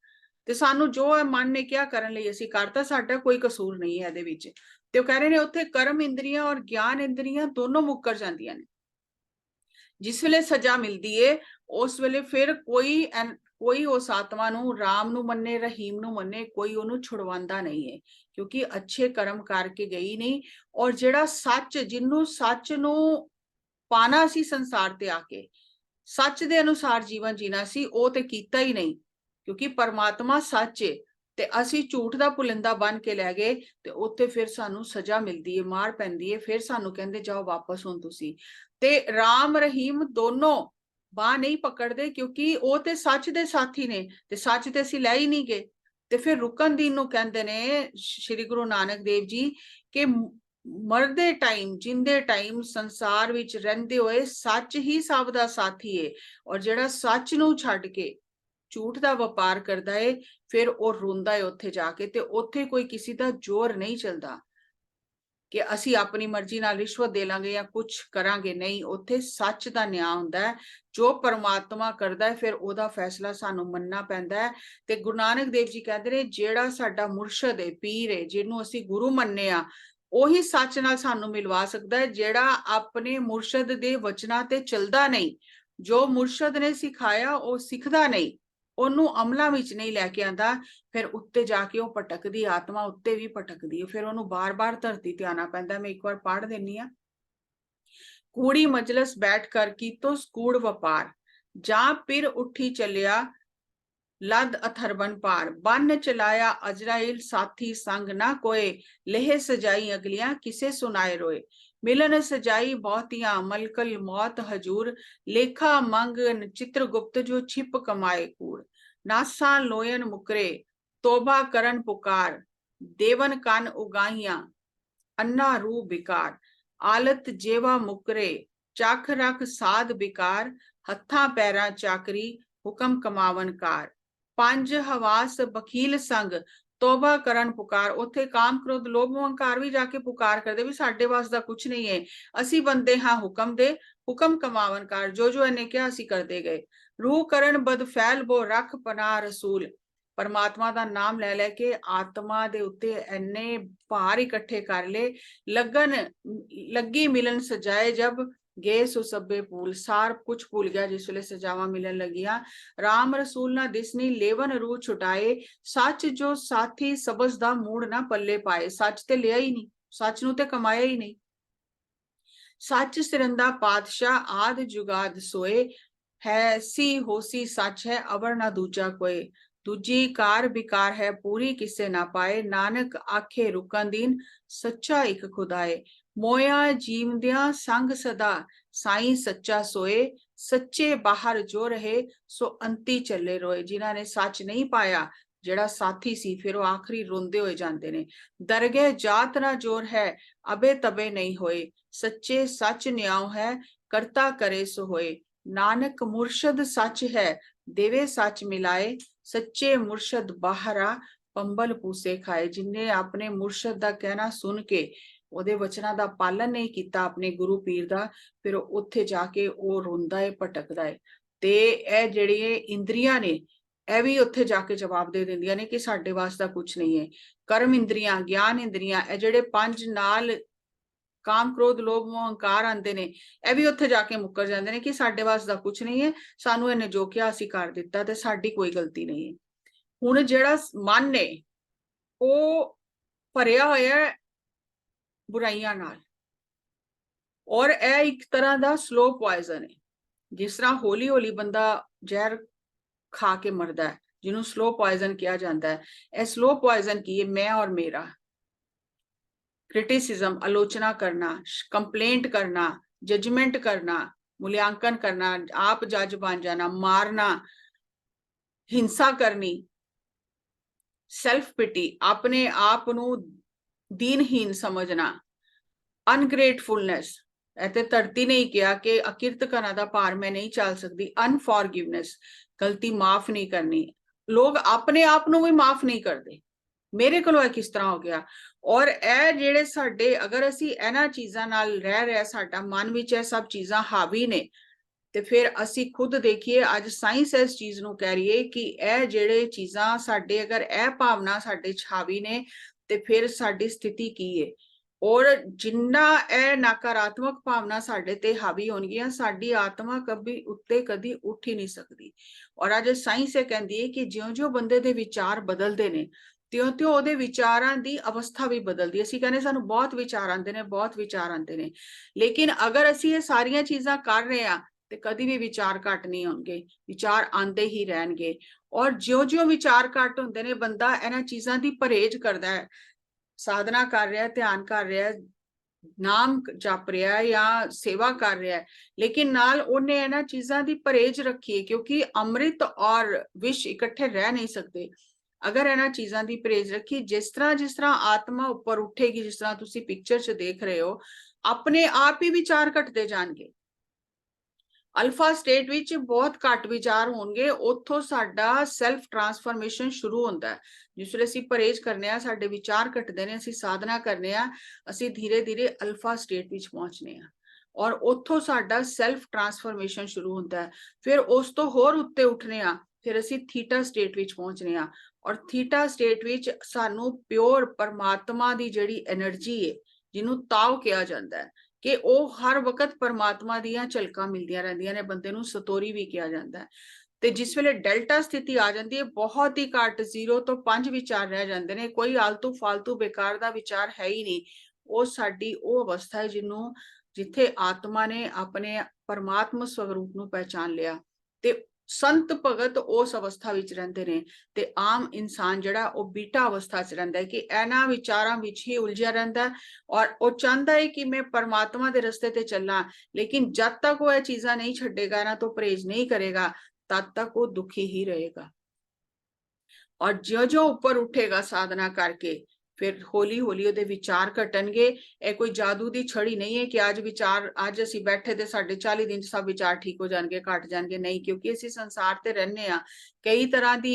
ਤੇ ਸਾਨੂੰ ਜੋ ਮਨ ਨੇ ਕਿਹਾ ਕਰਨ ਲਈ ਅਸੀਂ ਕਰਤਾ, ਸਾਡਾ ਕੋਈ ਕਸੂਰ ਨਹੀਂ ਹੈ ਇਹਦੇ ਵਿੱਚ। ਤੇ ਉਹ ਕਹਿ ਰਹੇ ਨੇ ਉੱਥੇ ਕਰਮ ਇੰਦਰੀਆਂ ਔਰ ਗਿਆਨ ਇੰਦਰੀਆਂ ਦੋਨੋਂ ਮੁੱਕਰ ਜਾਂਦੀਆਂ ਨੇ। ਜਿਸ ਵੇਲੇ ਸਜ਼ਾ ਮਿਲਦੀ ਏ ਉਸ ਵੇਲੇ ਫਿਰ ਕੋਈ ਉਸ ਆਤਮਾ ਨੂੰ ਰਾਮ ਨੂੰ ਮੰਨੇ, ਰਹੀਮ ਨੂੰ ਮੰਨੇ, ਕੋਈ ਉਹਨੂੰ ਛੁਡਵਾਉਂਦਾ ਨਹੀਂ ਹੈ, ਕਿਉਂਕਿ ਅੱਛੇ ਕਰਮ ਕਰਕੇ ਗਈ ਨਹੀਂ। ਔਰ ਜਿਹੜਾ ਸੱਚ, ਜਿਹਨੂੰ ਸੱਚ ਨੂੰ ਪਾਣਾ ਸੀ ਸੰਸਾਰ ਤੇ ਆ ਕੇ, ਸੱਚ ਦੇ ਅਨੁਸਾਰ ਜੀਵਨ ਜੀਣਾ ਸੀ, ਉਹ ਤੇ ਕੀਤਾ ਹੀ ਨਹੀਂ, ਕਿਉਂਕਿ ਪਰਮਾਤਮਾ ਸੱਚ ਹੈ ਤੇ ਅਸੀਂ ਝੂਠ ਦਾ ਪੁਲਿੰਦਾ ਬਣ ਕੇ ਲੈ ਗਏ, ਤੇ ਉੱਥੇ ਫਿਰ ਸਾਨੂੰ ਸਜ਼ਾ ਮਿਲਦੀ ਹੈ, ਮਾਰ ਪੈਂਦੀ ਹੈ, ਫਿਰ ਸਾਨੂੰ ਕਹਿੰਦੇ ਜਾਓ ਵਾਪਸ ਹੁਣ ਤੁਸੀਂ। ਤੇ ਰਾਮ ਰਹੀਮ ਦੋਨੋਂ ਬਾਹ ਨਹੀਂ ਪਕੜਦੇ, ਕਿਉਂਕਿ ਉਹ ਤੇ ਸੱਚ ਦੇ ਸਾਥੀ ਨੇ, ਤੇ ਸੱਚ ਤੇ ਅਸੀਂ ਲੈ ਹੀ ਨਹੀਂ ਗਏ। ਤੇ ਫਿਰ ਰੁਕਨਦੀਨ ਨੂੰ ਕਹਿੰਦੇ ਨੇ ਸ਼੍ਰੀ ਗੁਰੂ ਨਾਨਕ ਦੇਵ ਜੀ ਕਿ ਮਰਦੇ ਟਾਈਮ, ਜਿੰਦੇ ਟਾਈਮ, ਸੰਸਾਰ ਵਿੱਚ ਰਹਿੰਦੇ ਹੋਏ ਸੱਚ ਹੀ ਸਭ ਦਾ ਸਾਥੀ ਹੈ। ਔਰ ਜਿਹੜਾ ਸੱਚ ਨੂੰ ਛੱਡ ਕੇ ਝੂਠ ਦਾ ਵਪਾਰ ਕਰਦਾ ਹੈ, ਫਿਰ ਉਹ ਰੋਂਦਾ ਹੈ ਉੱਥੇ ਜਾ ਕੇ, ਤੇ ਉੱਥੇ ਕੋਈ ਕਿਸੇ ਦਾ ਜ਼ੋਰ ਨਹੀਂ ਚੱਲਦਾ ਕਿ ਅਸੀਂ ਆਪਣੀ ਮਰਜ਼ੀ ਨਾਲ ਰਿਸ਼ਵਤ ਦੇ ਲਾਂਗੇ ਜਾਂ ਕੁਝ ਕਰਾਂਗੇ, ਨਹੀਂ। ਉੱਥੇ ਸੱਚ ਦਾ ਨਿਆਂ ਹੁੰਦਾ ਹੈ, ਜੋ ਪਰਮਾਤਮਾ ਕਰਦਾ ਹੈ ਫਿਰ ਉਹਦਾ ਫੈਸਲਾ ਸਾਨੂੰ ਮੰਨਣਾ ਪੈਂਦਾ ਹੈ। ਤੇ ਗੁਰੂ ਨਾਨਕ ਦੇਵ ਜੀ ਕਹਿੰਦੇ ਨੇ ਜਿਹੜਾ ਸਾਡਾ ਮੁਰਸ਼ਦ ਹੈ, ਪੀਰ ਹੈ, ਜਿਹਨੂੰ ਅਸੀਂ ਗੁਰੂ ਮੰਨੇ ਆ, ਉਹੀ ਸੱਚ ਨਾਲ ਸਾਨੂੰ ਮਿਲਵਾ ਸਕਦਾ ਹੈ। ਜਿਹੜਾ ਆਪਣੇ ਮੁਰਸ਼ਦ ਦੇ ਵਚਨਾਂ ਤੇ ਚੱਲਦਾ ਨਹੀਂ, ਜੋ ਮੁਰਸ਼ਦ ਨੇ ਸਿਖਾਇਆ ਉਹ ਸਿੱਖਦਾ ਨਹੀਂ, ਉਹਨੂੰ ਅਮਲਾਂ ਵਿੱਚ ਨਹੀਂ ਲੈ ਕੇ ਆਂਦਾ, ਫਿਰ ਉੱਤੇ ਜਾ ਕੇ ਉਹ ਭਟਕਦੀ ਆਤਮਾ ਉੱਤੇ ਵੀ ਭਟਕਦੀ ਹੈ, ਫਿਰ ਉਹਨੂੰ ਬਾਰ-ਬਾਰ ਧਰਤੀ ਤੇ ਆਣਾ ਪੈਂਦਾ। ਮੈਂ ਇੱਕ ਵਾਰ ਪੜ੍ਹ ਦਿੰਨੀ ਆ। ਕੂੜੀ ਮਜਲਸ ਬੈਠ ਕਰ ਕੀਤੋ ਕੂੜ ਵਪਾਰ, ਜਾਂ ਫਿਰ ਉੱਠੀ ਚੱਲਿਆ ਲੱਦ ਅਥਰਬਨ ਪਾਰ, ਬੰਨ ਚਲਾਇਆ ਅਜਰਾਇਲ ਸਾਥੀ ਸੰਗ ਨਾ ਕੋਏ, ਲੇਹ ਸਜਾਈ ਅਗਲੀਆਂ ਕਿਸੇ ਸੁਨਾਏ ਰੋਏ, ਮਿਲਨ ਸਜਾਈ ਬਹੁਤੀਆਂ ਮਲਕਲ ਮੌਤ ਹਜੂਰ, ਲੇਖਾ ਮੰਗ ਚਿੱਤਰ ਗੁਪਤ ਜੋ ਛਿਪ ਕਮਾਏ ਕੂੜ, ਨਾਸਾਂ ਲੋਇਨ ਮੁਕਰੇ ਤੋਬਾ ਕਰਨ ਪੁਕਾਰ, ਦੇਵਨ ਕੰਨ ਉਗਾਈਆਂ ਅੰਨਾ ਰੂ ਬਿਕਾਰ, ਆਲਤ ਜੇਵਾ ਮੁਕਰੇ ਚੱਖ ਰਖ ਸਾਧ ਬਿਕਾਰ, ਹੱਥਾਂ ਪੈਰਾਂ ਚਾਕਰੀ ਹੁਕਮ ਕਮਾਵਨ ਕਾਰ, ਪੰਜ ਹਵਾਸ ਬਖੀਲ ਸੰਗ ਤੋਬਾ ਕਰਨ ਪੁਕਾਰ। ਉੱਥੇ ਕਾਮ ਕ੍ਰੋਧ ਲੋਭ ਹੰਕਾਰ ਵੀ ਜਾ ਕੇ ਪੁਕਾਰ ਕਰਦੇ ਵੀ ਸਾਡੇ ਵਾਸ ਦਾ ਕੁਝ ਨਹੀਂ ਹੈ, ਅਸੀਂ ਬੰਦੇ ਹਾਂ ਹੁਕਮ ਦੇ, ਹੁਕਮ ਕਮਾਵਨ ਕਾਰ, ਜੋ ਜੋ ਇਹਨੇ ਕਿਹਾ ਅਸੀਂ ਕਰਦੇ ਗਏ। ਰੂਹ ਕਰਨ ਬਦ ਫੈਲ ਬੋ ਰੱਖ ਪਨਾਹ ਰਸੂਲ, ਪਰਮਾਤਮਾ ਦਾ ਨਾਮ ਲੈ ਲੈ ਕੇ ਆਤਮਾ ਦੇ ਉੱਤੇ ਇੰਨੇ ਭਾਰ ਇਕੱਠੇ ਕਰ ਲਏ, ਲੱਗੀ ਮਿਲਨ ਸਜਾਏ ਜਬ ਗਏ ਸੋ ਸਭੇ ਭੂਲ, ਸਾਰ ਕੁਝ ਭੁੱਲ ਗਿਆ ਜਿਸ ਵੇਲੇ ਸਜਾਵਾਂ ਮਿਲਣ ਲੱਗੀਆਂ। ਰਾਮ ਰਸੂਲ ਨਾ ਦਿਸਨੀ ਲੇਵਨ ਰੂਹ ਛੁਟਾਏ, ਸੱਚ ਜੋ ਸਾਥੀ ਸਬਜ਼ ਦਾ ਮੂੜ ਨਾ ਪੱਲੇ ਪਾਏ, ਸੱਚ ਤੇ ਲਿਆ ਹੀ ਨਹੀਂ, ਸੱਚ ਨੂੰ ਤੇ ਕਮਾਇਆ ਹੀ ਨਹੀਂ। ਸੱਚ ਸਿਰੰਦਾ ਪਾਤਸ਼ਾਹ ਆਦ ਜੁਗਾਦ ਸੋਏ, ਹੈ ਸੀ ਹੋਸੀ ਸੱਚ ਹੈ ਅਵਰ ਨਾ ਦੂਜਾ ਕੋਏ, ਦੂਜੀ ਕਾਰ ਬਿਕਾਰ ਹੈ ਪੂਰੀ ਕਿਸੇ ਨਾ ਪਾਏ, ਨਾਨਕ ਆਖੇ ਰੁਕਨਦੀਨ ਸੱਚਾ ਇੱਕ ਖੁਦਾਏ, ਮੋਇਆ ਜੀਵਦਿਆਂ ਸੰਗ ਸਦਾ ਸਾਈਂ ਸੱਚਾ ਸੋਏ, ਸੱਚੇ ਬਾਹਰ ਜੋ ਰਹੇ ਸੋ ਅੰਤੀ ਚੱਲੇ ਰੋਏ। ਜਿਨ੍ਹਾਂ ਨੇ ਸੱਚ ਨਹੀਂ ਪਾਇਆ, ਜਿਹੜਾ ਸਾਥੀ ਸੀ, ਫਿਰ ਉਹ ਆਖਰੀ ਰੋਂਦੇ ਹੋਏ ਜਾਂਦੇ ਨੇ। ਦਰਗਹਿ ਜਾਤ ਨਾ ਜੋਰ ਹੈ ਅਬੇ ਤਬੇ ਨਹੀਂ ਹੋਏ, ਸੱਚੇ ਸੱਚ ਨਿਆਉ ਹੈ ਕਰਤਾ ਕਰੇ ਸੋ ਹੋਏ, ਨਾਨਕ ਮੁਰਸ਼ਦ ਸੱਚ ਹੈ ਦੇਵੇ ਸੱਚ ਮਿਲਾਏ, ਸੱਚੇ ਮੁਰਸ਼ਦ ਬਾਹਰਾ ਪੰਬਲ ਪੂਸੇ ਖਾਏ। ਜਿਨਨੇ ਆਪਣੇ ਮੁਰਸ਼ਦ ਦਾ ਕਹਿਣਾ ਸੁਣ ਕੇ ਉਹਦੇ ਵਚਨਾਂ ਦਾ ਪਾਲਨ ਨਹੀਂ ਕੀਤਾ, ਆਪਣੇ ਗੁਰੂ ਪੀਰ ਦਾ, ਫਿਰ ਉੱਥੇ ਜਾ ਕੇ ਉਹ ਰੋਂਦਾ ਹੈ, ਭਟਕਦਾ ਹੈ। ਤੇ ਇਹ ਜਿਹੜੀਆਂ ਇੰਦਰੀਆਂ ਨੇ, ਇਹ ਵੀ ਉੱਥੇ ਜਾ ਕੇ ਜਵਾਬ ਦੇ ਦਿੰਦੀਆਂ ਨੇ ਕਿ ਸਾਡੇ ਵਾਸ ਦਾ ਕੁਝ ਨਹੀਂ ਹੈ। ਕਰਮ ਇੰਦਰੀਆਂ, ਗਿਆਨ ਇੰਦਰੀਆਂ, ਇਹ ਜਿਹੜੇ ਪੰਜ ਨਾਲ ਕਾਮ ਕ੍ਰੋਧ ਲੋਭ ਮੋਹ ਹੰਕਾਰ ਆਉਂਦੇ ਨੇ, ਇਹ ਵੀ ਉੱਥੇ ਜਾ ਕੇ ਮੁੱਕਰ ਜਾਂਦੇ ਨੇ ਕਿ ਸਾਡੇ ਵਾਸ ਦਾ ਕੁਝ ਨਹੀਂ ਹੈ, ਸਾਨੂੰ ਇਹਨੇ ਜੋ ਕਿਹਾ ਅਸੀਂ ਕਰ ਦਿੱਤਾ ਤੇ ਸਾਡੀ ਕੋਈ ਗਲਤੀ ਨਹੀਂ ਹੈ। ਹੁਣ ਜਿਹੜਾ ਮਨ ਨੇ ਉਹ ਭਰਿਆ ਹੋਇਆ ਹੈ ਬੁਰਾਈਆਂ ਨਾਲ। ਔਰ ਇਹ ਇੱਕ ਤਰ੍ਹਾਂ ਦਾ ਸਲੋ ਪੋਇਜ਼ਨ ਹੈ। ਜਿਸ ਤਰ੍ਹਾਂ ਹੌਲੀ ਹੌਲੀ ਬੰਦਾ ਜ਼ਹਿਰ ਖਾ ਕੇ ਮਰਦਾ ਹੈ, ਜਿਹਨੂੰ ਸਲੋ ਪੋਇਜ਼ਨ ਕਿਹਾ ਜਾਂਦਾ ਹੈ। ਇਹ ਸਲੋ ਪੋਇਜ਼ਨ ਕੀ ਹੈ? ਮੈਂ ਔਰ ਮੇਰਾ, क्रिटिसिज्म, आलोचना करना, कंप्लेंट करना, जजमेंट करना, मूल्यांकन करना, आप जज बन जाना, मारना, हिंसा करनी, सेल्फ पिटी, अपने आप नू दीनहीन समझना, अनग्रेटफुलनेस, ऐते धरती ने किया कि अकिरत करा दा भार मैं नहीं चल सकती, अनफॉरगिवनेस, गलती माफ नहीं करनी। लोग अपने आप नू भी माफ नहीं करते, मेरे को किस तरह हो गया। और ए जेड़े साडे, अगर असी इन्हां चीज़ां नाल रह रहे, साडा मन विच ये सब चीज़ां हावी ने, ते फिर असी खुद देखिए अज साइंस इस चीज़ नू कह रही है कि ए जेड़े चीज़ां साडे, अगर ए भावना साडे च हावी ने, ते फिर साडी स्थिति की है। और जिन्ना ए नकारात्मक भावना साडे ते हावी होणगियां, साडी आत्मा कभी उत्ते कदी उठ ही नहीं सकती। और अज साइंस ये कहती है कि ज्यों-ज्यों बंदे दे विचार बदलते ने, त्यों-त्यों ਉਹਦੇ ਵਿਚਾਰਾਂ ਦੀ ਅਵਸਥਾ ਵੀ ਬਦਲਦੀ। ਅਸੀਂ ਕਹਿੰਦੇ ਸਾਨੂੰ ਬਹੁਤ ਵਿਚਾਰ ਆਉਂਦੇ ਨੇ, ਬਹੁਤ ਵਿਚਾਰ ਆਉਂਦੇ ਨੇ, ਲੇਕਿਨ ਅਗਰ ਅਸੀਂ ਇਹ ਸਾਰੀਆਂ ਚੀਜ਼ਾਂ ਕਰ ਰਹੇ ਆ ਤੇ ਕਦੀ ਵੀ ਵਿਚਾਰ ਘੱਟ ਨਹੀਂ ਹੋਣਗੇ, ਵਿਚਾਰ ਆਉਂਦੇ ਹੀ ਰਹਿਣਗੇ। ਔਰ ਜਿਉਂ-ਜਿਉਂ ਵਿਚਾਰ ਘੱਟ ਹੁੰਦੇ ਨੇ, ਬੰਦਾ ਇਹਨਾਂ ਚੀਜ਼ਾਂ ਦੀ ਪਰਹੇਜ਼ ਕਰਦਾ ਹੈ, ਸਾਧਨਾ ਕਰ ਰਿਹਾ, ਧਿਆਨ ਕਰ ਰਿਹਾ, ਨਾਮ ਜਪ ਰਿਹਾ ਜਾਂ ਸੇਵਾ ਕਰ ਰਿਹਾ, ਲੇਕਿਨ ਨਾਲ ਉਹਨੇ ਇਹਨਾਂ ਚੀਜ਼ਾਂ ਦੀ ਪਰਹੇਜ਼ ਰੱਖੀ ਹੈ, ਕਿਉਂਕਿ ਅੰਮ੍ਰਿਤ ਔਰ ਵਿਸ਼ ਇਕੱਠੇ ਰਹਿ ਨਹੀਂ ਸਕਦੇ। अगर इन्हां चीज़ां दी परहेज रखी, जिस तरह आत्मा उपर उठेगी, जिस तरह तुसी पिक्चर च देख रहे हो, अपने आप ही विचार घटते जाणगे। अल्फा स्टेट विच बहुत घट विचार होणगे, उत्थों साडा सैल्फ ट्रांसफॉर्मेशन शुरू होंदा है। जिस वेले असीं परहेज करने आ, साडे विचार घटदे ने, असीं साधना करने आ, असीं धीरे धीरे अल्फा स्टेट विच पहुंचने आ, और उत्थों साडा सैल्फ ट्रांसफॉर्मेशन शुरू होंदा है। फिर उस तो होर उत्ते उठने आ, फिर असीं थीटा स्टेट विच पहुंचने आ, और थीटा स्टेट विच सानू प्योर परमात्मा दी जिहड़ी एनर्जी है, जिन्हों ताओ कहा जाता है, कि वह हर वक्त परमात्मा दीयां झलकां मिलदियां रहिंदियां ने, बंदे नूं सतोरी भी कहा जाता है। ते जिस वेले डेल्टा स्थिति आ जाती है, बहुत ही घट 0 तो 5 विचार रह जाते हैं, कोई आलतू फालतू बेकार का विचार है ही नहीं। वो साडी वो अवस्था है जिन्हों, जिथे आत्मा ने अपने परमात्मा स्वरूप नूं पहचान लिया। ते संत भगत उस अवस्था विच रहिंदे ने, ते आम इंसान जिहड़ा ओह बीटा अवस्था च रहिंदा है, कि इन्हां विचारां विच ही उलझिया रहिंदा है, और ओह चाहता है कि मैं परमात्मा दे रस्ते ते चलां, लेकिन जब तक वो ये चीज़ां नहीं छड्डेगा, इन्हां तो परहेज नहीं करेगा, तब तक वो दुखी ही रहेगा। और ज्यों-ज्यों ऊपर उठेगा साधना करके, फिर हौली हौली उहदे विचार घटणगे। ये कोई जादू दी छड़ी नहीं है कि आज विचार, आज असीं बैठे ते साडे 40 दिन सब विचार ठीक हो जाणगे, घट जाणगे, नहीं, क्योंकि असीं संसार ते रहने आ, कई तरह दी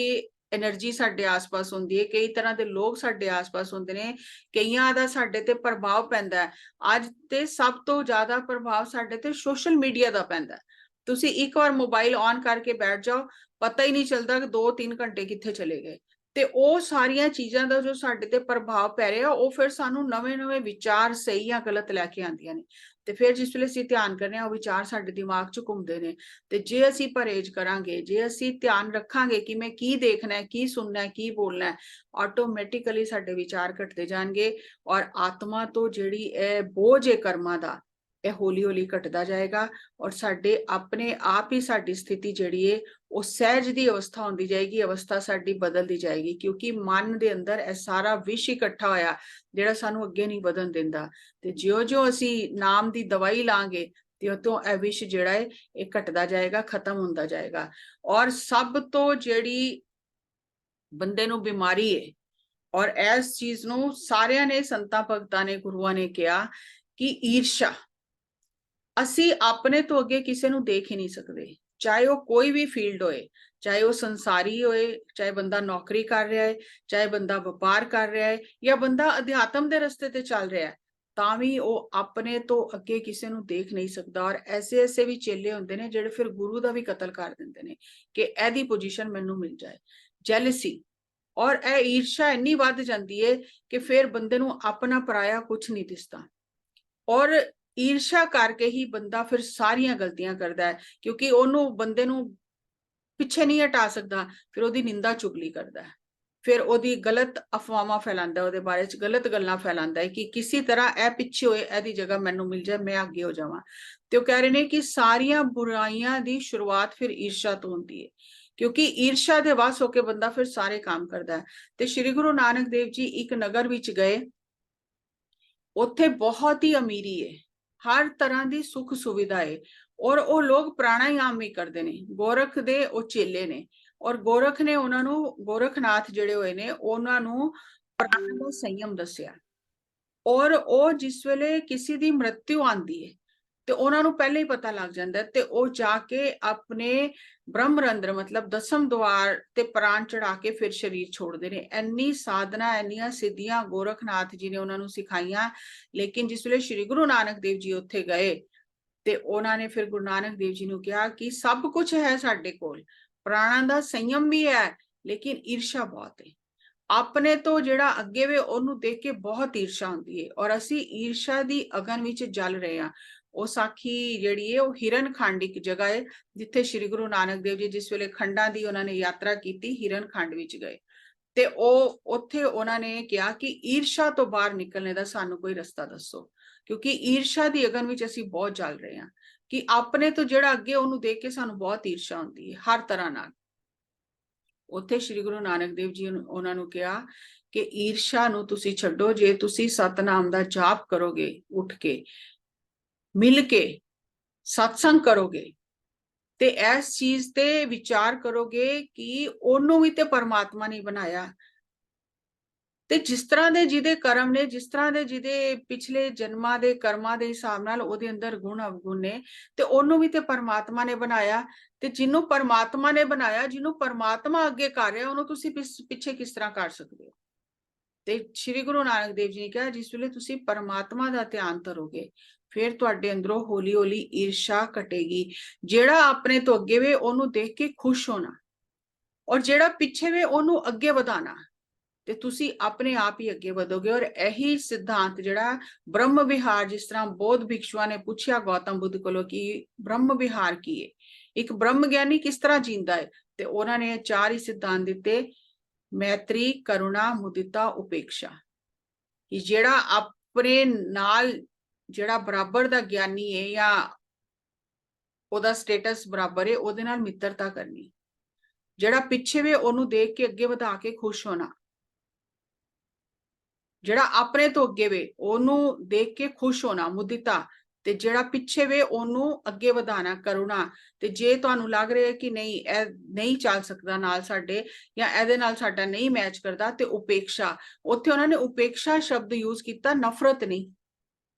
एनर्जी साडे आस-पास हुंदी है, कई तरह दे लोग साडे आस-पास हुंदे ने, कईयां दा साडे ते प्रभाव पैंदा है। अज ते सब तो ज्यादा प्रभाव साडे ते सोशल मीडिया दा पैंदा है। तुसीं एक बार मोबाइल ऑन करके बैठ जाओ, पता ही नहीं चलता कि 2-3 घंटे कित्थे चले गए। ते ਉਹ ਸਾਰੀਆਂ ਚੀਜ਼ਾਂ ਦਾ ਜੋ ਸਾਡੇ ਤੇ ਪ੍ਰਭਾਵ ਪੈ ਰਿਹਾ, ਉਹ ਫਿਰ ਸਾਨੂੰ ਨਵੇਂ-ਨਵੇਂ ਵਿਚਾਰ ਸਹੀ ਜਾਂ ਗਲਤ ਲੈ ਕੇ ਆਉਂਦੀਆਂ ਨੇ। ਤੇ ਫਿਰ ਜਿਸ ਵੇਲੇ ਅਸੀਂ ਧਿਆਨ ਕਰਨੇ ਆ, ਉਹ ਵਿਚਾਰ ਸਾਡੇ ਦਿਮਾਗ 'ਚ ਘੁੰਮਦੇ ਨੇ। ਤੇ ਜੇ ਅਸੀਂ ਪਰਹੇਜ਼ ਕਰਾਂਗੇ, ਜੇ ਅਸੀਂ ਧਿਆਨ ਰੱਖਾਂਗੇ ਕਿ ਮੈਂ ਕੀ ਦੇਖਣਾ ਹੈ, ਕੀ ਸੁਣਨਾ ਹੈ, ਕੀ ਬੋਲਣਾ ਹੈ, ਆਟੋਮੈਟਿਕਲੀ ਸਾਡੇ ਵਿਚਾਰ ਘਟਦੇ ਜਾਣਗੇ, ਔਰ ਆਤਮਾ ਤੋਂ ਜਿਹੜੀ ਇਹ ਬੋਝ ਹੈ ਕਰਮਾਂ ਦਾ, ਇਹ ਹੌਲੀ ਹੌਲੀ ਘਟਦਾ ਜਾਏਗਾ, ਔਰ ਸਾਡੇ ਆਪਣੇ ਆਪ ਹੀ ਸਾਡੀ ਸਥਿਤੀ ਜਿਹੜੀ ਹੈ ਉਹ ਸਹਿਜ ਦੀ ਅਵਸਥਾ ਹੁੰਦੀ ਜਾਏਗੀ, ਅਵਸਥਾ ਸਾਡੀ ਬਦਲਦੀ ਜਾਏਗੀ, ਕਿਉਂਕਿ ਮਨ ਦੇ ਅੰਦਰ ਇਹ ਸਾਰਾ ਵਿਸ਼ ਇਕੱਠਾ ਹੋਇਆ ਜਿਹੜਾ ਸਾਨੂੰ ਅੱਗੇ ਨਹੀਂ ਵਧਣ ਦਿੰਦਾ। ਤੇ ਜਿਉਂ-ਜਿਉਂ ਅਸੀਂ ਨਾਮ ਦੀ ਦਵਾਈ ਲਾਂਗੇ, ਤਿਉਂ-ਤਿਉਂ ਇਹ ਵਿਸ਼ ਜਿਹੜਾ ਹੈ ਇਹ ਘਟਦਾ ਜਾਏਗਾ, ਖਤਮ ਹੁੰਦਾ ਜਾਏਗਾ। ਔਰ ਸਭ ਤੋਂ ਜਿਹੜੀ ਬੰਦੇ ਨੂੰ ਬਿਮਾਰੀ ਹੈ, ਔਰ ਇਸ ਚੀਜ਼ ਨੂੰ ਸਾਰਿਆਂ ਨੇ, ਸੰਤਾਂ ਭਗਤਾਂ ਨੇ, ਗੁਰੂਆਂ ਨੇ ਕਿਹਾ ਕਿ ਈਰਸ਼ਾ, ਅਸੀਂ ਆਪਣੇ ਤੋਂ ਅੱਗੇ ਕਿਸੇ ਨੂੰ ਦੇਖ ਹੀ ਨਹੀਂ ਸਕਦੇ, ਚਾਹੇ ਉਹ ਕੋਈ ਵੀ ਫੀਲਡ ਹੋਏ, ਚਾਹੇ ਉਹ ਸੰਸਾਰੀ ਹੋਏ, ਚਾਹੇ ਬੰਦਾ ਨੌਕਰੀ ਕਰ ਰਿਹਾ ਹੈ, ਚਾਹੇ ਬੰਦਾ ਵਪਾਰ ਕਰ ਰਿਹਾ ਹੈ, ਜਾਂ ਬੰਦਾ ਅਧਿਆਤਮ ਦੇ ਰਸਤੇ ਤੇ ਚੱਲ ਰਿਹਾ ਹੈ, ਤਾਂ ਵੀ ਉਹ ਆਪਣੇ ਤੋਂ ਅੱਗੇ ਕਿਸੇ ਨੂੰ ਦੇਖ ਨਹੀਂ ਸਕਦਾ। ਔਰ ਐਸੇ ਵੀ ਚੇਲੇ ਹੁੰਦੇ ਨੇ ਜਿਹੜੇ ਫਿਰ ਗੁਰੂ ਦਾ ਵੀ ਕਤਲ ਕਰ ਦਿੰਦੇ ਨੇ ਕਿ ਇਹਦੀ ਪੋਜੀਸ਼ਨ ਮੈਨੂੰ ਮਿਲ ਜਾਏ। ਜੈਲਸੀ ਔਰ ਇਹ ਈਰਸ਼ਾ ਇੰਨੀ ਵੱਧ ਜਾਂਦੀ ਹੈ ਕਿ ਫਿਰ ਬੰਦੇ ਨੂੰ ਆਪਣਾ ਪਰਾਇਆ ਕੁਝ ਨਹੀਂ ਦਿਸਦਾ, ਔਰ ਈਰਸ਼ਾ ਕਰਕੇ ਹੀ ਬੰਦਾ ਫਿਰ ਸਾਰੀਆਂ ਗਲਤੀਆਂ ਕਰਦਾ ਹੈ, ਕਿਉਂਕਿ ਉਹਨੂੰ ਬੰਦੇ ਨੂੰ ਪਿੱਛੇ ਨਹੀਂ ਹਟਾ ਸਕਦਾ, ਫਿਰ ਉਹਦੀ ਨਿੰਦਾ ਚੁਗਲੀ ਕਰਦਾ ਹੈ। फिर ओदी गलत अफवाहां फैलांदा, ओदे बारे च गलत गल्लां फैलांदा है कि किसी तरह ए पिछे होए, एदी जगह मैनू मिल जाए, मैं अगे हो जावां। ते ओह कह रहे ने कि सारियां बुराइयां दी शुरुआत फिर ईर्षा तो होंदी है, क्योंकि ईर्षा दे वस होके बंदा फिर सारे काम करदा है। ते श्री गुरु नानक देव जी एक नगर विच गए, उत्थे बहुत ही अमीरी है, हर तरह की सुख सुविधा है, और वो लोग प्राणायाम भी करते ने, गोरख दे वो चेले ने, और गोरख ने उन्होंने, गोरखनाथ जिहड़े होए ने उन्होंने प्राण दा संयम दस्या। और वो जिस वेले किसी दी मृत्यु आंदी है तो उन्होंने पहले ही पता लग जाता है, तो वो जाके अपने ब्रह्मरंध्र मतलब दसम द्वार ते प्राण चढ़ा के फिर शरीर छोड़ते हैं। इन्नी साधना, इन्नियां सिद्धियां गोरखनाथ जी ने उन्होंने सिखाइया। लेकिन जिस वेले श्री गुरु नानक देव जी उत्थे गए ते उन्होंने फिर गुरु नानक देव जी ने कहा कि सब कुछ है साडे कोल, प्राणा दा संयम भी है, लेकिन ईर्षा बहुत है। अपने तो जिहड़ा अगे वे ओनू देख के बहुत ईर्षा होंदी है, और असी ईर्षा दी अगन विच जल रहे हैं। वो साखी जिहड़ी है वो हिरन खंड एक जगह है, जिथे श्री गुरु नानक देव जी जिस वेले खंडा दी उन्होंने यात्रा की, हिरन खंड विच गए ते उत्थे उन्होंने कहा कि ईर्षा तो बाहर निकलने का सानू कोई रस्ता दसो, क्योंकि ईर्षा दी अगन विच असी बहुत जल रहे हैं कि अपने तो जिहड़ा अगे ओनू देख के सानू बहुत ईर्षा होंदी है हर तरह नाल। उत्थे श्री गुरु नानक देव जी उन्होंने कहा कि ईर्षा नू तुसी छड्डो, जे तुसी सतनाम दा जाप करोगे, उठ के मिल के सत्संग करोगे, ते इस चीज ते विचार करोगे कि ओनू भी ते परमात्मा ने बनाया, ते जिस तरह दे जिहदे कर्म ने, जिस तरह दे जिहदे पिछले जन्मां दे कर्मां दे हिसाब नाल ओहदे अंदर गुण अवगुण ने, ते ओनू भी ते परमात्मा ने बनाया। ते जिन्नू परमात्मा ने बनाया, जिन्नू परमात्मा अगे कर रहा, ओनू तुसी पिछे किस तरह कर सकते हो? ते श्री गुरु नानक देव जी ने कहा जिस वेले तुसी परमात्मा दा ध्यान करोगे, फिर तुहाडे अंदरों हौली हौली ईर्षा घटेगी। जेड़ा अपने तो अगे वे ओनू देख के खुश होना, और जेड़ा पिछे वे ओनू अगे वधाना, ते तुसी अपने आप ही अगे वधोगे। और यही सिद्धांत जिहड़ा ब्रह्म विहार, जिस तरह बौद्ध भिक्षुआ ने पूछा गौतम बुद्ध कोलों कि ब्रह्म विहार की है, एक ब्रह्म ज्ञानी किस तरह जींदा है, ते उन्होंने चार ही सिद्धांत दिते, मैत्री, करुणा, मुदिता, उपेक्षा, कि जेड़ा अपने नाल जेड़ा बराबर दा ज्ञानी है या ओदा स्टेटस बराबर है, ओदे नाल मित्रता करनी, जेड़ा पिछे वे ओनू देख के अगे वधा के खुश होना, जेड़ा अपने तो अगे वे ओनू देख के खुश होना, मुदिता, ते जेड़ा पिछे वे ओनू अगे वधाना, करुणा, ते जे तुहानू लग रहा है कि नहीं ए नहीं चल सकदा नाल साडे, या एदे नाल साडा नहीं मैच करदा, ते उपेक्षा। उत्थे उन्होंने उपेक्षा शब्द यूज किया, नफरत नहीं,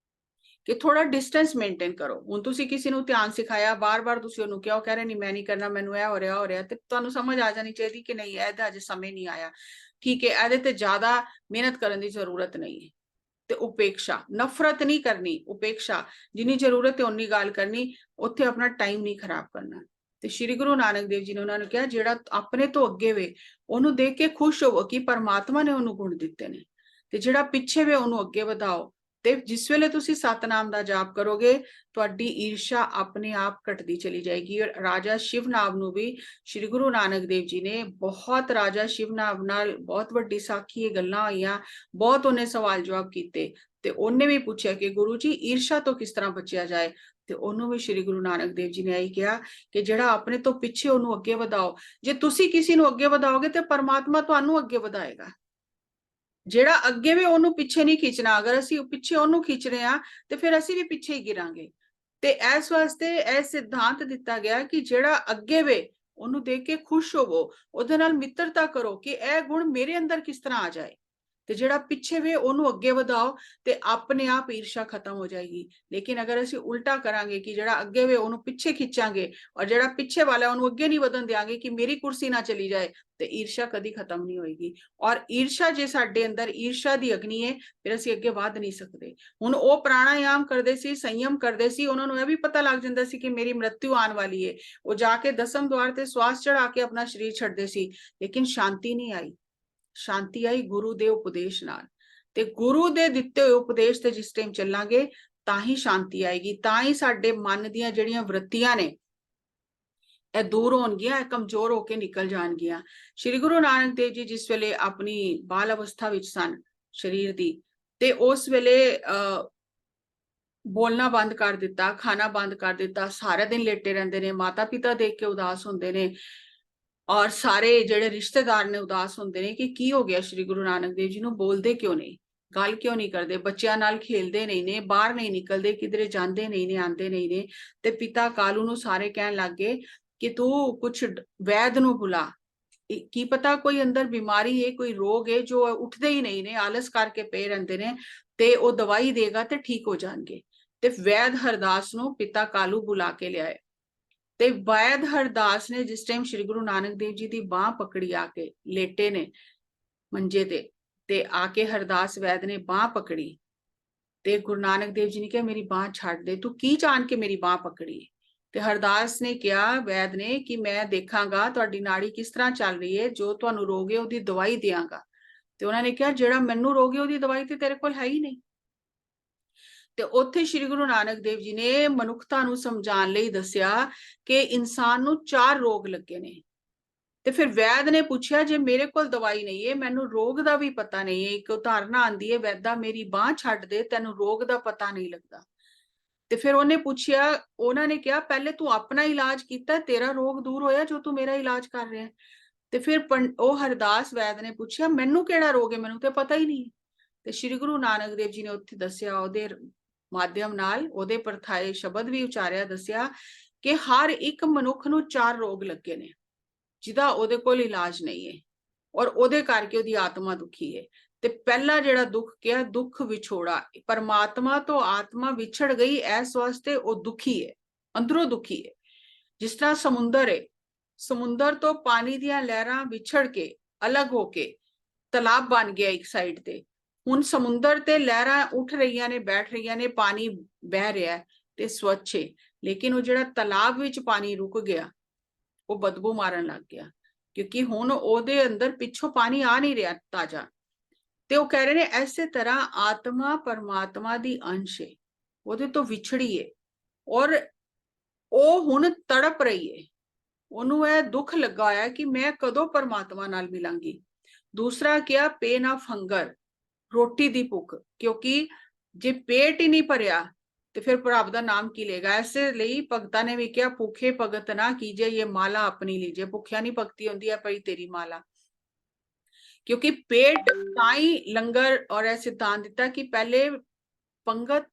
कि थोड़ा डिस्टेंस मेनटेन करो। हुण तुसी किसी नू ध्यान सिखाया, बार बार तुसी ओनू कहो, कह रहे नहीं मैं नहीं करना, मैनू ए हो रहा, ते तुहानू समझ आ जानी चाहिए कि नहीं एदा अजे समय नहीं आया, ठीक है, एदे ते ज्यादा मेहनत करने की जरूरत नहीं है। ते उपेक्षा, नफरत नहीं करनी, उपेक्षा, जिन्नी जरूरत है उन्नी गल करनी, उत्थे अपना टाइम नहीं खराब करना। ते श्री गुरु नानक देव जी ने उन्होंने कहा जेड़ा अपने तो अगे वे ओनू देख के खुश होवो कि परमात्मा ने ओनू गुण दिते ने, ते जेड़ा पिछे वे ओनू अगे वधाओ। ते जिस वेले तुसी सतनाम दा जाप करोगे, तुहाडी ईर्षा अपने आप घटदी चली जाएगी। और राजा शिवनाभ नू भी श्री गुरु नानक देव जी ने बहुत, राजा शिवनाभ नाल बहुत वड्डी साखी गल्लां होईयां, बहुत उन्हें सवाल जवाब किए, ते उन्हें भी पूछा कि गुरु जी ईर्षा तो किस तरह बचिया जाए, ते उन्होंने भी श्री गुरु नानक देव जी ने यही कहा कि जेड़ा अपने तो पिछे ओनू अगे वधाओ, जे तुसी किसी नू अगे वधाओगे ते परमात्मा तुहानू अगे वधाएगा। जेड़ा अगे वे ओनू पिछे नहीं खिंचना, अगर असी पिछे ओनू खिंच रहे हैं तो फिर असी भी पिछे ही गिरांगे। ते इस वास्ते यह सिद्धांत दिता गया कि जेड़ा अगे वे ओनू देख के खुश होवो, ओदे नाल मित्रता करो कि यह गुण मेरे अंदर किस तरह आ जाए, ते जेड़ा पिछे वे ओनू अगे वधाओ, ते अपने आप ईर्षा खत्म हो जाएगी। लेकिन अगर असी उल्टा करांगे कि जेड़ा अगे वे ओनू पिछे खिंचांगे, और जेड़ा पिछे वाला ओनू अगे नहीं वधन देंगे कि मेरी कुर्सी ना चली जाए, ते ईर्षा कदी खत्म नहीं होएगी। और ईर्षा जे साडे अंदर ईर्षा दी अग्नि है, फिर असी अगे वध नहीं सकते। हुण ओ प्राणायाम करदे सी, संयम करदे सी, उन्हां नूं यह भी पता लग जांदा सी कि मेरी मृत्यु आने वाली है, वो जाके दसम द्वार ते श्वास चढ़ा के अपना शरीर छड्डदे सी, लेकिन शांति नहीं आई। शांति आई गुरु दे उपदेश नाल, ते गुरु दे दिते हुए उपदेश ते जिस टाइम चलांगे तां ही शांति आएगी, तां ही साडे मन दीयां जिहड़ियां वृत्तियां ने ਇਹ ਦੂਰ ਹੋਣਗੀਆਂ, ਇਹ ਕਮਜ਼ੋਰ ਹੋ ਕੇ ਨਿਕਲ ਜਾਣਗੀਆਂ। ਸ਼੍ਰੀ ਗੁਰੂ ਨਾਨਕ ਦੇਵ ਜੀ ਜਿਸ ਵੇਲੇ ਆਪਣੀ ਬਾਲ ਅਵਸਥਾ ਵਿੱਚ ਸਨ ਸਰੀਰ ਦੀ, ਤੇ ਉਸ ਵੇਲੇ ਬੋਲਣਾ ਬੰਦ ਕਰ ਦਿੱਤਾ, ਖਾਣਾ ਬੰਦ ਕਰ ਦਿੱਤਾ, ਸਾਰਾ ਦਿਨ ਲੇਟੇ ਰਹਿੰਦੇ ਨੇ। ਮਾਤਾ ਪਿਤਾ ਦੇਖ ਕੇ ਉਦਾਸ ਹੁੰਦੇ ਨੇ, ਔਰ ਸਾਰੇ ਜਿਹੜੇ ਰਿਸ਼ਤੇਦਾਰ ਨੇ ਉਦਾਸ ਹੁੰਦੇ ਨੇ ਕਿ ਕੀ ਹੋ ਗਿਆ ਸ਼੍ਰੀ ਗੁਰੂ ਨਾਨਕ ਦੇਵ ਜੀ ਨੂੰ, ਬੋਲਦੇ ਕਿਉਂ ਨਹੀਂ, ਗੱਲ ਕਿਉਂ ਨਹੀਂ ਕਰਦੇ, ਬੱਚਿਆਂ ਨਾਲ ਖੇਲਦੇ ਨਹੀਂ ਨੇ, ਬਾਹਰ ਨਹੀਂ ਨਿਕਲਦੇ, ਕਿਧਰੇ ਜਾਂਦੇ ਨਹੀਂ ਨੇ, ਆਂਦੇ ਨਹੀਂ ਨੇ। ਤੇ ਪਿਤਾ ਕਾਲੂ ਨੂੰ ਸਾਰੇ ਕਹਿਣ ਲੱਗ ਗਏ ਕਿ ਤੂੰ ਕੁਛ ਵੈਦ ਨੂੰ ਬੁਲਾ, ਕੀ ਪਤਾ ਕੋਈ ਅੰਦਰ ਬਿਮਾਰੀ ਹੈ, ਕੋਈ ਰੋਗ ਹੈ, ਜੋ ਉੱਠਦੇ ਹੀ ਨਹੀਂ ਨੇ, ਆਲਸ ਕਰਕੇ ਪਏ ਰਹਿੰਦੇ ਨੇ, ਤੇ ਉਹ ਦਵਾਈ ਦੇਗਾ ਤੇ ਠੀਕ ਹੋ ਜਾਣਗੇ। ਤੇ ਵੈਦ ਹਰਦਾਸ ਨੂੰ ਪਿਤਾ ਕਾਲੂ ਬੁਲਾ ਕੇ ਲਿਆਏ। ਤੇ ਵੈਦ ਹਰਦਾਸ ਨੇ ਜਿਸ ਟਾਈਮ ਸ਼੍ਰੀ ਗੁਰੂ ਨਾਨਕ ਦੇਵ ਜੀ ਦੀ ਬਾਹ ਪਕੜੀ, ਆ ਕੇ ਲੇਟੇ ਨੇ ਮੰਜੇ ਤੇ ਆ ਕੇ ਹਰਦਾਸ ਵੈਦ ਨੇ ਬਾਹ ਪਕੜੀ, ਤੇ ਗੁਰੂ ਨਾਨਕ ਦੇਵ ਜੀ ਨੇ ਕਿਹਾ ਮੇਰੀ ਬਾਹ ਛੱਡ ਦੇ, ਤੂੰ ਕੀ ਜਾਣ ਕੇ ਮੇਰੀ ਬਾਹ ਪਕੜੀ। ਤੇ ਹਰਦਾਸ ਨੇ ਕਿਹਾ ਵੈਦ ਨੇ ਕਿ ਮੈਂ ਦੇਖਾਂਗਾ ਤੁਹਾਡੀ ਨਾੜੀ ਕਿਸ ਤਰ੍ਹਾਂ ਚੱਲ ਰਹੀ ਹੈ, ਜੋ ਤੁਹਾਨੂੰ ਰੋਗ ਹੈ ਉਹਦੀ ਦਵਾਈ ਦਿਆਂਗਾ। ਤੇ ਉਹਨਾਂ ਨੇ ਕਿਹਾ ਜਿਹੜਾ ਮੈਨੂੰ ਰੋਗ ਹੈ ਉਹਦੀ ਦਵਾਈ ਤੇ ਤੇਰੇ ਕੋਲ ਹੈ ਹੀ ਨਹੀਂ। ਤੇ ਉੱਥੇ ਸ਼੍ਰੀ ਗੁਰੂ ਨਾਨਕ ਦੇਵ ਜੀ ਨੇ ਮਨੁੱਖਤਾ ਨੂੰ ਸਮਝਾਉਣ ਲਈ ਦੱਸਿਆ ਕਿ ਇਨਸਾਨ ਨੂੰ 4 ਰੋਗ ਲੱਗੇ ਨੇ। ਤੇ ਫਿਰ ਵੈਦ ਨੇ ਪੁੱਛਿਆ ਜੇ ਮੇਰੇ ਕੋਲ ਦਵਾਈ ਨਹੀਂ ਹੈ, ਮੈਨੂੰ ਰੋਗ ਦਾ ਵੀ ਪਤਾ ਨਹੀਂ ਹੈ, ਇੱਕ ਉਦਾਹਰਨ ਆਂਦੀ ਹੈ ਵੈਦਾ ਮੇਰੀ ਬਾਹ ਛੱਡ ਦੇ, ਤੈਨੂੰ ਰੋਗ ਦਾ ਪਤਾ ਨਹੀਂ ਲੱਗਦਾ। ਤੇ ਫਿਰ ਉਹਨੇ ਪੁੱਛਿਆ, ਉਹਨਾਂ ਨੇ ਕਿਹਾ ਪਹਿਲੇ ਤੂੰ ਆਪਣਾ ਇਲਾਜ ਕੀਤਾ, ਤੇਰਾ ਰੋਗ ਦੂਰ ਹੋਇਆ ਜੋ ਤੂੰ ਮੇਰਾ ਇਲਾਜ ਕਰ ਰਿਹਾ। ਤੇ ਫਿਰ ਉਹ ਹਰਦਾਸ ਵੈਦ ਨੇ ਪੁੱਛਿਆ ਮੈਨੂੰ ਕਿਹੜਾ ਰੋਗ ਹੈ, ਮੈਨੂੰ ਤੇ ਪਤਾ ਹੀ ਨਹੀਂ। ਤੇ ਸ਼੍ਰੀ ਗੁਰੂ ਨਾਨਕ ਦੇਵ ਜੀ ਨੇ ਉੱਥੇ ਦੱਸਿਆ, ਉਹਦੇ ਮਾਧਿਅਮ ਨਾਲ ਉਹਦੇ ਪਰਥਾਏ ਸ਼ਬਦ ਵੀ ਉਚਾਰਿਆ, ਦੱਸਿਆ ਕਿ ਹਰ ਇੱਕ ਮਨੁੱਖ ਨੂੰ 4 ਰੋਗ ਲੱਗੇ ਨੇ ਜਿਹਦਾ ਉਹਦੇ ਕੋਲ ਇਲਾਜ ਨਹੀਂ ਹੈ, ਔਰ ਉਹਦੇ ਕਰਕੇ ਉਹਦੀ ਆਤਮਾ ਦੁਖੀ ਹੈ। ਤੇ ਪਹਿਲਾ ਜਿਹੜਾ ਦੁੱਖ ਕਿਹਾ, ਦੁੱਖ ਵਿਛੋੜਾ, ਪਰਮਾਤਮਾ ਤੋਂ ਆਤਮਾ ਵਿਛੜ ਗਈ, ਇਸ ਵਾਸਤੇ ਉਹ ਦੁਖੀ ਹੈ, ਅੰਦਰੋਂ ਦੁਖੀ ਹੈ। ਜਿਸ ਤਰ੍ਹਾਂ ਸਮੁੰਦਰ ਹੈ, ਸਮੁੰਦਰ ਤੋਂ ਪਾਣੀ ਦੀਆਂ ਲਹਿਰਾਂ ਵਿਛੜ ਕੇ ਅਲੱਗ ਹੋ ਕੇ ਤਲਾਬ ਬਣ ਗਿਆ ਇੱਕ ਸਾਈਡ ਤੇ, ਹੁਣ ਸਮੁੰਦਰ ਤੇ ਲਹਿਰਾਂ ਉੱਠ ਰਹੀਆਂ ਨੇ, ਬੈਠ ਰਹੀਆਂ ਨੇ, ਪਾਣੀ ਬਹਿ ਰਿਹਾ ਤੇ ਸਵੱਛ ਹੈ, ਲੇਕਿਨ ਉਹ ਜਿਹੜਾ ਤਲਾਬ ਵਿੱਚ ਪਾਣੀ ਰੁਕ ਗਿਆ ਉਹ ਬਦਬੂ ਮਾਰਨ ਲੱਗ ਗਿਆ, ਕਿਉਂਕਿ ਹੁਣ ਉਹਦੇ ਅੰਦਰ ਪਿੱਛੋਂ ਪਾਣੀ ਆ ਨਹੀਂ ਰਿਹਾ ਤਾਜ਼ਾ। ਤੇ ਉਹ ਕਹਿ ਰਹੇ ਨੇ ਐਸੇ ਤਰ੍ਹਾਂ ਆਤਮਾ ਪਰਮਾਤਮਾ ਦੀ ਅੰਸ਼ ਹੈ, ਉਹਦੇ ਤੋਂ ਵਿਛੜੀ ਹੈ, ਔਰ ਉਹ ਹੁਣ ਤੜਪ ਰਹੀ ਹੈ, ਉਹਨੂੰ ਇਹ ਦੁੱਖ ਲੱਗਾ ਹੋਇਆ ਕਿ ਮੈਂ ਕਦੋਂ ਪਰਮਾਤਮਾ ਨਾਲ ਮਿਲਾਂਗੀ। ਦੂਸਰਾ ਕਿਹਾ ਪੇਨ ਆਫ ਹੰਗਰ, ਰੋਟੀ ਦੀ ਭੁੱਖ, ਕਿਉਂਕਿ ਜੇ ਪੇਟ ਹੀ ਨਹੀਂ ਭਰਿਆ ਤੇ ਫਿਰ ਪ੍ਰਭ ਦਾ ਨਾਮ ਕੀ ਲੇਗਾ। ਐਸੇ ਲਈ ਭਗਤਾਂ ਨੇ ਵੀ ਕਿਹਾ ਭੁੱਖੇ ਭਗਤ ਨਾ ਕੀਜੇ ਇਹ ਮਾਲਾ ਆਪਣੀ ਲੀਜੇ, ਭੁੱਖਿਆ ਨਹੀਂ ਭਗਤੀ ਹੁੰਦੀ ਹੈ ਪਈ ਤੇਰੀ ਮਾਲਾ। ਕਿਉਂਕਿ पेट ਤਾਂ ਹੀ ਲੰਗਰ ਔਰ ਇਹ ਸਿਧਾਂਤ ਦਿੱਤਾ ਕਿ ਪਹਿਲੇ ਪੰਗਤ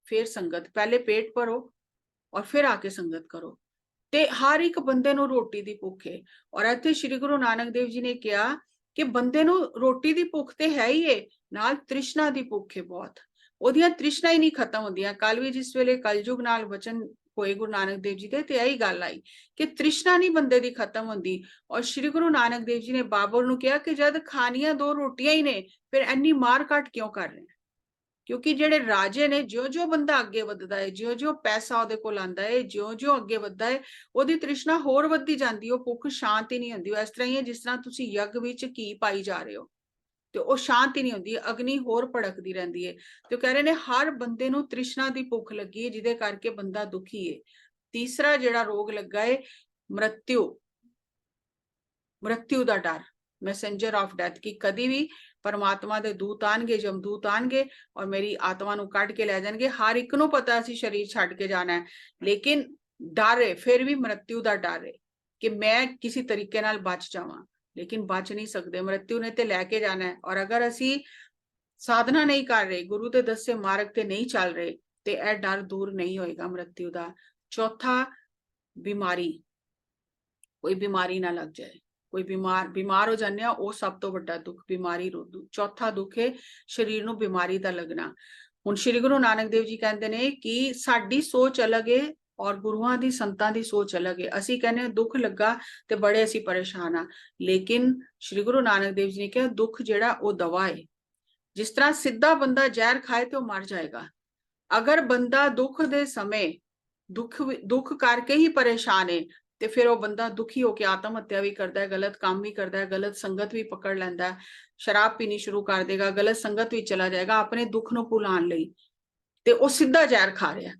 ਫਿਰ ਸੰਗਤ, ਪਹਿਲੇ पेट ਭਰੋ ਔਰ ਫਿਰ ਆ ਕੇ ਸੰਗਤ ਕਰੋ। ਤੇ ਹਰ ਇੱਕ ਬੰਦੇ ਨੂੰ ਰੋਟੀ ਦੀ ਭੁੱਖ ਹੈ, ਔਰ ਇੱਥੇ ਸ਼੍ਰੀ ਗੁਰੂ ਨਾਨਕ ਦੇਵ ਜੀ ਨੇ ਕਿਹਾ ਕਿ ਬੰਦੇ ਨੂੰ ਰੋਟੀ ਦੀ ਭੁੱਖ ਤੇ ਹੈ ਹੀ ਹੈ, ਨਾਲ ਤ੍ਰਿਸ਼ਨਾ ਦੀ ਭੁੱਖ ਹੈ ਬਹੁਤ, ਉਹਦੀਆਂ ਤ੍ਰਿਸ਼ਨਾ ਹੀ ਨਹੀਂ ਖਤਮ ਹੁੰਦੀਆਂ। ਕੱਲ ਵੀ ਜਿਸ ਵੇਲੇ ਕਲਯੁਗ ਨਾਲ ਵਚਨ ਹੋਏ ਗੁਰੂ ਨਾਨਕ ਦੇਵ ਜੀ ਦੇ, ਤੇ ਇਹੀ ਗੱਲ ਆਈ ਕਿ ਤ੍ਰਿਸ਼ਨਾ ਨਹੀਂ ਬੰਦੇ ਦੀ ਖਤਮ ਹੁੰਦੀ। ਔਰ ਸ਼੍ਰੀ ਗੁਰੂ ਨਾਨਕ ਦੇਵ ਜੀ ਨੇ ਬਾਬਰ ਨੂੰ ਕਿਹਾ ਕਿ ਜਦ ਖਾਣੀਆਂ 2 ਰੋਟੀਆਂ ਹੀ ਨੇ, ਫਿਰ ਇੰਨੀ ਮਾਰ ਕੱਟ ਕਿਉਂ ਕਰ ਰਹੇ? ਕਿਉਂਕਿ ਜਿਹੜੇ ਰਾਜੇ ਨੇ, ਜਿਉਂ-ਜਿਉਂ ਬੰਦਾ ਅੱਗੇ ਵੱਧਦਾ ਹੈ, ਜਿਉਂ-ਜਿਉਂ ਪੈਸਾ ਉਹਦੇ ਕੋਲ ਆਂਦਾ ਹੈ, ਜਿਉਂ-ਜਿਉਂ ਅੱਗੇ ਵੱਧਦਾ ਹੈ, ਉਹਦੀ ਤ੍ਰਿਸ਼ਨਾ ਹੋਰ ਵੱਧਦੀ ਜਾਂਦੀ, ਉਹ ਭੁੱਖ ਸ਼ਾਂਤ ਹੀ ਨਹੀਂ ਹੁੰਦੀ। ਉਹ ਇਸ ਤਰ੍ਹਾਂ ਹੀ ਹੈ ਜਿਸ ਤਰ੍ਹਾਂ ਤੁਸੀਂ ਯੱਗ ਵਿੱਚ ਘੀ ਪਾਈ ਜਾ ਰਹੇ ਹੋ ਤੇ ਉਹ ਸ਼ਾਂਤ ਹੀ ਨਹੀਂ ਹੁੰਦੀ, ਅਗਨੀ ਹੋਰ ਭੜਕਦੀ ਰਹਿੰਦੀ ਹੈ। ਤੇ ਉਹ ਕਹਿ ਰਹੇ ਨੇ ਹਰ ਬੰਦੇ ਨੂੰ ਤ੍ਰਿਸ਼ਨਾ ਦੀ ਭੁੱਖ ਲੱਗੀ ਹੈ, ਜਿਹਦੇ ਕਰਕੇ ਬੰਦਾ ਦੁਖੀ ਹੈ। ਤੀਸਰਾ ਜਿਹੜਾ ਰੋਗ ਲੱਗਾ ਹੈ ਮ੍ਰਿਤਿੂ, ਮ੍ਰਿਤਿੂ ਦਾ ਡਰ, ਮੈਸੇਂਜਰ ਆਫ ਡੈਥ, ਕਿ ਕਦੀ ਵੀ ਪਰਮਾਤਮਾ ਦੇ ਦੂਤ ਆਣਗੇ, ਜਮਦੂਤ ਆਣਗੇ ਔਰ ਮੇਰੀ ਆਤਮਾ ਨੂੰ ਕੱਢ ਕੇ ਲੈ ਜਾਣਗੇ। ਹਰ ਇੱਕ ਨੂੰ ਪਤਾ ਅਸੀਂ ਸਰੀਰ ਛੱਡ ਕੇ ਜਾਣਾ ਹੈ, ਲੇਕਿਨ ਡਰ ਹੈ, ਫਿਰ ਵੀ ਮ੍ਰਿਤਿੂ ਦਾ ਡਰ ਹੈ ਕਿ ਮੈਂ ਕਿਸੇ ਤਰੀਕੇ ਨਾਲ ਬਚ ਜਾਵਾਂ, ਲੇਕਿਨ ਬਚ ਨਹੀਂ ਸਕਦੇ, ਮ੍ਰਿਤਿੂ ਨੇ ਤੇ ਲੈ ਕੇ ਜਾਣਾ ਹੈ। ਔਰ ਅਗਰ ਅਸੀਂ ਸਾਧਨਾ ਨਹੀਂ ਕਰ ਰਹੇ, ਗੁਰੂ ਦੇ ਦੱਸੇ ਮਾਰਗ ਤੇ ਨਹੀਂ ਚੱਲ ਰਹੇ, ਤੇ ਇਹ ਡਰ ਦੂਰ ਨਹੀਂ ਹੋਏਗਾ ਮ੍ਰਿਤਿੂ ਦਾ। ਚੌਥਾ ਬਿਮਾਰੀ, ਕੋਈ ਬਿਮਾਰੀ ਨਾ ਲੱਗ ਜਾਏ, ਕੋਈ ਬਿਮਾਰ ਹੋ ਜਾਂਦੇ ਆ, ਉਹ ਸਭ ਤੋਂ ਵੱਡਾ ਦੁੱਖ ਬਿਮਾਰੀ। ਚੌਥਾ ਦੁੱਖ ਹੈ ਸਰੀਰ ਨੂੰ ਬਿਮਾਰੀ ਦਾ ਲੱਗਣਾ। ਹੁਣ ਸ਼੍ਰੀ ਗੁਰੂ ਨਾਨਕ ਦੇਵ ਜੀ ਕਹਿੰਦੇ ਨੇ ਕਿ ਸਾਡੀ ਸੋਚ ਅਲੱਗ ਹੈ ਔਰ ਗੁਰੂਆਂ ਦੀ ਸੰਤਾਂ ਦੀ ਸੋਚ ਅਲੱਗ ਹੈ। ਅਸੀਂ ਕਹਿੰਦੇ ਦੁੱਖ ਲੱਗਾ ਤੇ ਬੜੇ ਅਸੀਂ ਪਰੇਸ਼ਾਨ ਆ, ਲੇਕਿਨ ਸ਼੍ਰੀ ਗੁਰੂ ਨਾਨਕ ਦੇਵ ਜੀ ਨੇ ਕਿਹਾ ਦੁੱਖ ਜਿਹੜਾ ਉਹ ਦਵਾ ਹੈ। ਜਿਸ ਤਰ੍ਹਾਂ ਸਿੱਧਾ ਬੰਦਾ ਜ਼ਹਿਰ ਖਾਏ ਤੇ ਉਹ ਮਰ ਜਾਏਗਾ, ਅਗਰ ਬੰਦਾ ਦੁੱਖ ਦੇ ਸਮੇਂ ਦੁੱਖ ਕਰਕੇ ਹੀ ਪਰੇਸ਼ਾਨ ਹੈ ਤੇ ਫਿਰ ਉਹ ਬੰਦਾ ਦੁਖੀ ਹੋ ਕੇ ਆਤਮ ਹੱਤਿਆ ਵੀ ਕਰਦਾ ਹੈ, ਗਲਤ ਕੰਮ ਵੀ ਕਰਦਾ ਹੈ, ਗਲਤ ਸੰਗਤ ਵੀ ਪਕੜ ਲੈਂਦਾ ਹੈ, ਸ਼ਰਾਬ ਪੀਣੀ ਸ਼ੁਰੂ ਕਰ ਦੇਗਾ, ਗਲਤ ਸੰਗਤ ਵਿੱਚ ਚਲਾ ਜਾਏਗਾ ਆਪਣੇ ਦੁੱਖ ਨੂੰ ਭੁਲਾਉਣ ਲਈ, ਤੇ ਉਹ ਸਿੱਧਾ ਜ਼ਹਿਰ ਖਾ ਰਿਹਾ।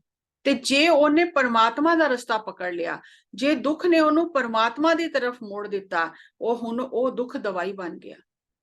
ਤੇ ਜੇ ਉਹਨੇ ਪਰਮਾਤਮਾ ਦਾ ਰਸਤਾ ਪਕੜ ਲਿਆ, ਜੇ ਦੁੱਖ ਨੇ ਉਹਨੂੰ ਪਰਮਾਤਮਾ ਦੀ ਤਰਫ ਮੋੜ ਦਿੱਤਾ, ਉਹ ਹੁਣ ਉਹ ਦੁੱਖ ਦਵਾਈ ਬਣ ਗਿਆ,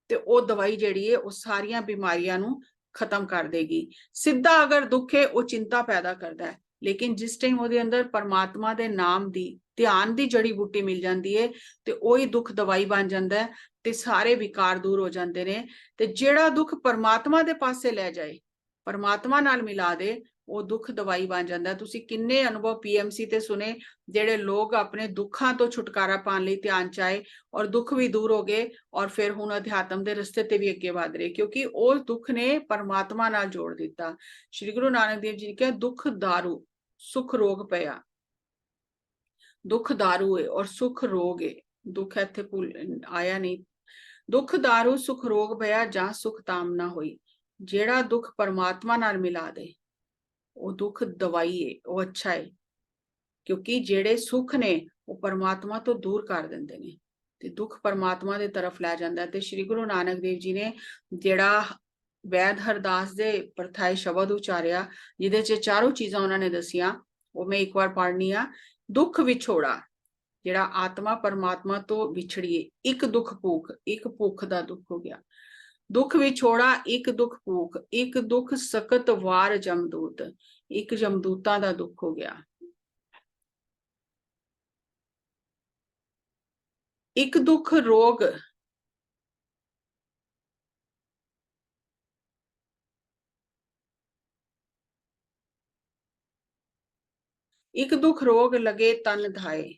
ਤੇ ਉਹ ਦਵਾਈ ਜਿਹੜੀ ਹੈ ਉਹ ਸਾਰੀਆਂ ਬਿਮਾਰੀਆਂ ਨੂੰ ਖਤਮ ਕਰ ਦੇਗੀ। ਸਿੱਧਾ ਅਗਰ ਦੁੱਖ ਹੈ ਉਹ ਚਿੰਤਾ ਪੈਦਾ ਕਰਦਾ ਹੈ, ਲੇਕਿਨ ਜਿਸ ਟਾਈਮ ਉਹਦੇ ਅੰਦਰ ਪਰਮਾਤਮਾ ਦੇ ਨਾਮ ਦੀ, ਧਿਆਨ ਦੀ ਜੜੀ ਬੂਟੀ ਮਿਲ ਜਾਂਦੀ ਹੈ, ਤੇ ਉਹੀ ਦੁੱਖ ਦਵਾਈ ਬਣ ਜਾਂਦਾ ਹੈ, ਤੇ ਸਾਰੇ ਵਿਕਾਰ ਦੂਰ ਹੋ ਜਾਂਦੇ ਨੇ। ਤੇ ਜਿਹੜਾ ਦੁੱਖ ਪਰਮਾਤਮਾ ਦੇ ਪਾਸੇ ਲੈ ਜਾਏ, ਪਰਮਾਤਮਾ ਨਾਲ ਮਿਲਾ ਦੇ, ਉਹ ਦੁੱਖ ਦਵਾਈ ਬਣ ਜਾਂਦਾ। ਤੁਸੀਂ ਕਿੰਨੇ ਅਨੁਭਵ ਪੀਐਮਸੀ ਤੇ ਸੁਣੇ, ਜਿਹੜੇ ਲੋਕ ਆਪਣੇ ਦੁੱਖਾਂ ਤੋਂ ਛੁਟਕਾਰਾ ਪਾਉਣ ਲਈ ਧਿਆਨ ਚ ਆਏ, ਔਰ ਦੁੱਖ ਵੀ ਦੂਰ ਹੋ ਗਏ, ਔਰ ਫਿਰ ਹੁਣ ਅਧਿਆਤਮ ਦੇ ਰਸਤੇ ਤੇ ਵੀ ਅੱਗੇ ਵਧ ਰਹੇ, ਕਿਉਂਕਿ ਉਹ ਦੁੱਖ ਨੇ ਪਰਮਾਤਮਾ ਨਾਲ ਜੋੜ ਦਿੱਤਾ। ਸ਼੍ਰੀ ਗੁਰੂ ਨਾਨਕ ਦੇਵ ਜੀ ਨੇ ਕਿਹਾ, ਦੁੱਖ ਦਾਰੂ ਸੁਖ ਰੋਗ ਪਿਆ। ਦੁੱਖ ਦਾਰੂ ਹੈ ਔਰ ਸੁਖ ਰੋਗ ਹੈ, ਦੁੱਖ ਇੱਥੇ ਆਇਆ ਨਹੀਂ। ਦੁੱਖ ਦਾਰੂ ਸੁਖ ਰੋਗ ਪਿਆ, ਜਾਂ ਸੁਖ ਤਾਮ ਨਾ ਹੋਈ। ਜਿਹੜਾ ਦੁੱਖ ਪਰਮਾਤਮਾ ਨਾਲ ਮਿਲਾ ਦੇ, ਉਹ ਦੁੱਖ ਦਵਾਈ ਹੈ, ਉਹ ਅੱਛਾ ਹੈ, ਕਿਉਂਕਿ ਜਿਹੜੇ ਸੁਖ ਨੇ ਉਹ ਪਰਮਾਤਮਾ ਤੋਂ ਦੂਰ ਕਰ ਦਿੰਦੇ ਨੇ, ਤੇ ਦੁੱਖ ਪਰਮਾਤਮਾ ਦੇ ਤਰਫ ਲੈ ਜਾਂਦਾ। ਤੇ ਸ਼੍ਰੀ ਗੁਰੂ ਨਾਨਕ ਦੇਵ ਜੀ ਨੇ ਜਿਹੜਾ ਵੈਦ ਹਰਦਾਸ ਦੇ ਪਰਥਾਏ ਸ਼ਬਦ ਉਚਾਰਿਆ, ਜਿਹਦੇ ਚ ਚਾਰੋਂ ਚੀਜ਼ਾਂ ਉਹਨਾਂ ਨੇ ਦਸੀਆਂ, ਉਹ ਮੈਂ ਇੱਕ ਵਾਰ ਪੜ੍ਹਨੀ ਆ। ਦੁੱਖ ਵਿਛੋੜਾ, ਜਿਹੜਾ ਆਤਮਾ ਪਰਮਾਤਮਾ ਤੋਂ ਵਿਛੜੀਏ, ਇੱਕ ਦੁੱਖ ਭੂਖ, ਇੱਕ ਭੁੱਖ ਦਾ ਦੁੱਖ ਹੋ ਗਿਆ। ਦੁੱਖ ਵਿਛੋੜਾ, ਇੱਕ ਦੁੱਖ ਭੂਖ, ਇੱਕ ਦੁੱਖ ਸਕਤ ਵਾਰ ਜਮਦੂਤ, ਇੱਕ ਜਮਦੂਤਾਂ ਦਾ ਦੁੱਖ ਹੋ ਗਿਆ। ਇੱਕ ਦੁੱਖ ਰੋਗ, ਇੱਕ ਦੁੱਖ ਰੋਗ ਲਗੇ ਤਨ ਧਾਏ।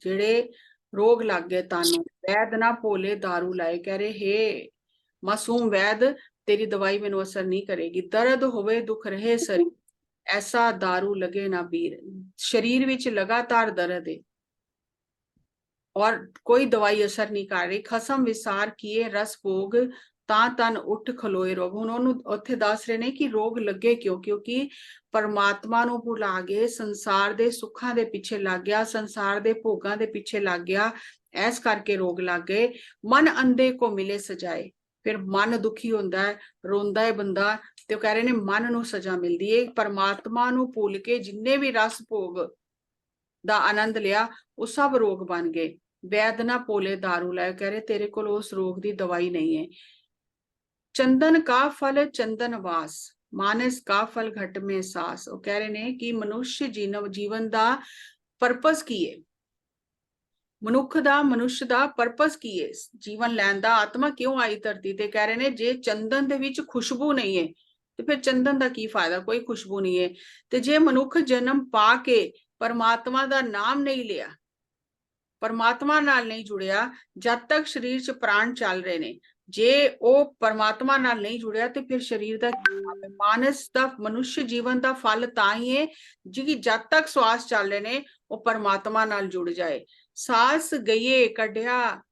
ਜਿਹੜੇ ਰੋਗ ਲੱਗ ਗਏ ਤਨ ਨੂੰ, ਵੈਦ ਨਾ ਭੋਲੇ दारू ਲਾਏ। ਕਹਿ ਰਹੇ, ਹੇ ਮਾਸੂਮ ਵੈਦ, ਤੇਰੀ ਦਵਾਈ ਮੈਨੂੰ ਅਸਰ ਨਹੀਂ ਕਰੇਗੀ। ਦਰਦ ਹੋਵੇ ਦੁੱਖ ਰਹੇ ਸਰੀ, ਐਸਾ दारू ਲਗੇ ਨਾ ਪੀਰ। ਸਰੀਰ ਵਿੱਚ ਲਗਾਤਾਰ ਦਰਦ ਹੈ ਔਰ ਕੋਈ ਦਵਾਈ ਅਸਰ ਨਹੀਂ ਕਰ ਰਹੀ। ਖਸਮ ਵਿਸਾਰ ਕੀਏ ਰਸ ਭੋਗ, ਤਾਂ ਤਨ ਉੱਠ ਖਲੋਏ ਰੋਗ। ਹੁਣ ਉਹਨੂੰ ਉੱਥੇ ਦੱਸ ਰਹੇ ਨੇ ਕਿ ਰੋਗ ਲੱਗੇ ਕਿਉਂ, ਕਿਉਂਕਿ ਪਰਮਾਤਮਾ ਨੂੰ ਭੁਲਾ ਕੇ ਸੰਸਾਰ ਦੇ ਸੁੱਖਾਂ ਦੇ ਪਿੱਛੇ ਲੱਗ ਗਿਆ, ਸੰਸਾਰ ਦੇ ਭੋਗਾਂ ਦੇ ਪਿੱਛੇ ਲੱਗ ਗਿਆ, ਇਸ ਕਰਕੇ ਰੋਗ ਲੱਗ ਗਏ। ਮਨ ਅੰਧੇ ਕੋ ਮਿਲੇ ਸਜਾਏ, ਫਿਰ ਮਨ ਦੁਖੀ ਹੁੰਦਾ ਹੈ, ਰੋਂਦਾ ਹੈ ਬੰਦਾ, ਤੇ ਉਹ ਕਹਿ ਰਹੇ ਨੇ ਮਨ ਨੂੰ ਸਜ਼ਾ ਮਿਲਦੀ ਹੈ। ਪਰਮਾਤਮਾ ਨੂੰ ਭੁੱਲ ਕੇ ਜਿੰਨੇ ਵੀ ਰਸ ਭੋਗ ਦਾ ਆਨੰਦ ਲਿਆ, ਉਹ ਸਭ ਰੋਗ ਬਣ ਗਏ। ਵੈਦ ਨਾ ਭੋਲੇ दारू ਲਾਏ, ਕਹਿ ਰਹੇ ਤੇਰੇ ਕੋਲ ਉਸ ਰੋਗ ਦੀ ਦਵਾਈ ਨਹੀਂ ਹੈ। ਚੰਦਨ ਕਾ ਫਲ ਚੰਦਨ ਵਾਸ, ਮਾਨਸ ਕਾ ਫਲ ਘਟ ਮੇ ਸਾਸ। ਉਹ ਕਹਿ ਰਹੇ ਨੇ ਕਿ ਮਨੁੱਖ ਜੀਵਨ ਦਾ ਪਰਪਸ ਕੀ ਹੈ, ਮਨੁੱਖ ਦਾ, ਮਨੁੱਖ ਦਾ ਪਰਪਸ ਕੀ ਹੈ, ਜੀਵਨ ਲੈਣ ਦਾ, ਆਤਮਾ ਕਿਉਂ ਆਈ ਧਰਤੀ ਤੇ। ਕਹਿ ਰਹੇ ਨੇ ਜੇ ਚੰਦਨ ਦੇ ਵਿੱਚ ਖੁਸ਼ਬੂ ਨਹੀਂ ਹੈ, ਤੇ ਫਿਰ ਚੰਦਨ ਦਾ ਕੀ ਫਾਇਦਾ, ਕੋਈ ਖੁਸ਼ਬੂ ਨਹੀਂ ਹੈ। ਤੇ ਜੇ ਮਨੁੱਖ ਜਨਮ ਪਾ ਕੇ ਪਰਮਾਤਮਾ ਦਾ ਨਾਮ ਨਹੀਂ ਲਿਆ, ਪਰਮਾਤਮਾ ਨਾਲ ਨਹੀਂ ਜੁੜਿਆ, ਜਦ ਤੱਕ ਸਰੀਰ 'ਚ ਪ੍ਰਾਣ ਚੱਲ ਰਹੇ ਨੇ, ਜੇ ਉਹ ਪਰਮਾਤਮਾ ਨਾਲ ਨਹੀਂ ਜੁੜਿਆ, ਤੇ ਫਿਰ ਸਰੀਰ ਦਾ ਮਾਨਸ ਦਾ, ਮਨੁੱਖ ਜੀਵਨ ਦਾ ਫਲ ਤਾਂ ਹੀ ਹੈ ਜੀ ਜਦ ਤੱਕ ਸਵਾਸ ਚੱਲ ਰਹੇ ਨੇ ਉਹ ਪਰਮਾਤਮਾ ਨਾਲ ਜੁੜ ਜਾਏ। ਸਾਸ ਗਈਏ ਕੱਢਿਆ,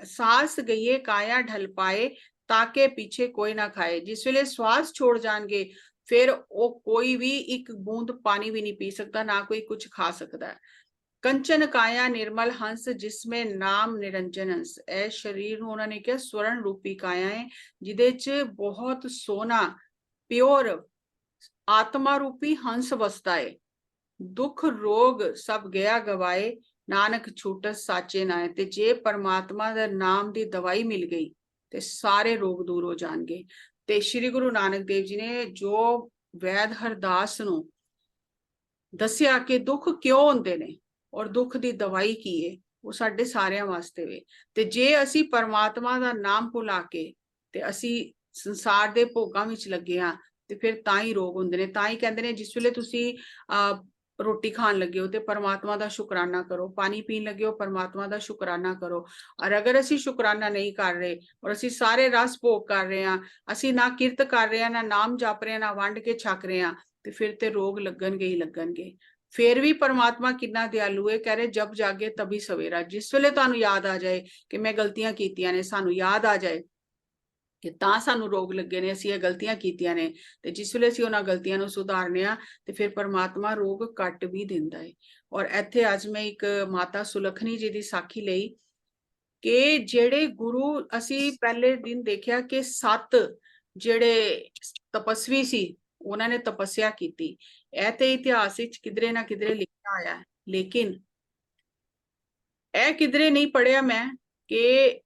ਸਾਸ ਗਈਏ ਕਾਇਆ ਢਲ ਪਾਏ, ਤਾਕੇ ਪਿੱਛੇ ਕੋਈ ਨਾ ਖਾਏ। ਜਿਸ ਵੇਲੇ ਸਵਾਸ ਛੋੜ ਜਾਣਗੇ, ਫਿਰ ਉਹ ਕੋਈ ਵੀ ਇੱਕ ਬੂੰਦ ਪਾਣੀ ਵੀ ਨਹੀਂ ਪੀ ਸਕਦਾ, ਨਾ ਕੋਈ ਕੁਝ ਖਾ ਸਕਦਾ ਹੈ। ਕੰਚਨ ਕਾਇਆ ਨਿਰਮਲ ਹੰਸ, ਜਿਸਮੇ ਨਾਮ ਨਿਰੰਜਨ ਹੰਸ। ਇਹ ਸਰੀਰ ਨੂੰ ਉਹਨਾਂ ਨੇ ਕਿਹਾ ਸਵਰਨ ਰੂਪੀ ਕਾਇਆ ਹੈ, ਜਿਹਦੇ ਚ ਬਹੁਤ ਸੋਹਣਾ ਪਿਓਰ ਆਤਮਾ ਰੂਪੀ ਹੰਸ ਵਸਦਾ ਹੈ। ਦੁੱਖ ਰੋਗ ਸਭ ਗਿਆ ਗਵਾਏ, ਨਾਨਕ ਛੂਟਤ ਸਾਚੇ ਨਾਏ। ਤੇ ਜੇ ਪਰਮਾਤਮਾ ਦੇ ਨਾਮ ਦੀ ਦਵਾਈ ਮਿਲ ਗਈ, ਤੇ ਸਾਰੇ ਰੋਗ ਦੂਰ ਹੋ ਜਾਣਗੇ। ਤੇ ਸ਼੍ਰੀ ਗੁਰੂ ਨਾਨਕ ਦੇਵ ਜੀ ਨੇ ਜੋ ਵੈਦ ਹਰਦਾਸ ਨੂੰ ਦੱਸਿਆ ਕਿ ਦੁੱਖ ਕਿਉਂ ਹੁੰਦੇ ਨੇ ਔਰ ਦੁੱਖ ਦੀ ਦਵਾਈ ਕੀ ਹੈ, ਉਹ ਸਾਡੇ ਸਾਰਿਆਂ ਵਾਸਤੇ ਵੇ। ਤੇ ਜੇ ਅਸੀਂ ਪਰਮਾਤਮਾ ਦਾ ਨਾਮ ਭੁਲਾ ਕੇ ਤੇ ਅਸੀਂ ਸੰਸਾਰ ਦੇ ਭੋਗਾਂ ਵਿੱਚ ਲੱਗੇ ਹਾਂ, ਤੇ ਫਿਰ ਤਾਂ ਹੀ ਰੋਗ ਹੁੰਦੇ ਨੇ। ਤਾਂ ਹੀ ਕਹਿੰਦੇ ਨੇ ਜਿਸ ਵੇਲੇ ਤੁਸੀਂ ਰੋਟੀ ਖਾਣ ਲੱਗੇ ਹੋ ਤੇ ਪਰਮਾਤਮਾ ਦਾ ਸ਼ੁਕਰਾਨਾ ਕਰੋ, ਪਾਣੀ ਪੀਣ ਲੱਗੇ ਹੋ ਪਰਮਾਤਮਾ ਦਾ ਸ਼ੁਕਰਾਨਾ ਕਰੋ। ਔਰ ਅਗਰ ਅਸੀਂ ਸ਼ੁਕਰਾਨਾ ਨਹੀਂ ਕਰ ਰਹੇ ਔਰ ਅਸੀਂ ਸਾਰੇ ਰਸ ਭੋਗ ਕਰ ਰਹੇ ਹਾਂ, ਅਸੀਂ ਨਾ ਕਿਰਤ ਕਰ ਰਹੇ ਹਾਂ, ਨਾ ਨਾਮ ਜਪ ਰਹੇ ਹਾਂ, ਨਾ ਵੰਡ ਕੇ ਛਕ ਰਹੇ ਹਾਂ, ਤੇ ਫਿਰ ਤੇ ਰੋਗ ਲੱਗਣਗੇ ਹੀ ਲੱਗਣਗੇ। ਫਿਰ ਵੀ ਪਰਮਾਤਮਾ ਕਿੰਨਾ ਦਿਆਲੂ ਹੈ, ਕਹਿ ਰਹੇ ਜਬ ਜਾਗੇ ਤभी ਸਵੇਰਾ। ਜਿਸ ਵੇਲੇ ਤੁਹਾਨੂੰ ਯਾਦ ਆ ਜਾਏ ਕਿ ਮੈਂ ਗਲਤੀਆਂ ਕੀਤੀਆਂ ਨੇ, ਸਾਨੂੰ ਯਾਦ ਆ ਜਾਏ ਕਿ ਤਾਂ ਸਾਨੂੰ ਰੋਗ ਲੱਗੇ ਨੇ, ਅਸੀਂ ਇਹ ਗਲਤੀਆਂ ਕੀਤੀਆਂ ਨੇ, ਤੇ ਜਿਸ ਵੇਲੇ ਅਸੀਂ ਉਹਨਾਂ ਗਲਤੀਆਂ ਨੂੰ ਸੁਧਾਰਨੇ ਆ, ਤੇ ਫਿਰ ਪਰਮਾਤਮਾ ਰੋਗ ਕੱਟ ਵੀ ਦਿੰਦਾ ਹੈ। ਔਰ ਇੱਥੇ ਅੱਜ ਮੈਂ ਇੱਕ ਮਾਤਾ ਸੁਲੱਖਣੀ ਜੀ ਦੀ ਸਾਖੀ ਲਈ ਕਿ ਜਿਹੜੇ ਗੁਰੂ, ਅਸੀਂ ਪਹਿਲੇ ਦਿਨ ਦੇਖਿਆ ਕਿ 7 ਜਿਹੜੇ ਤਪਸਵੀ ਸੀ, उन्होंने तपस्या की थी। यह तो इतिहास किधरे ना किधरे लिखा आया है, लेकिन यह किधरे नहीं पढ़िया मैं कि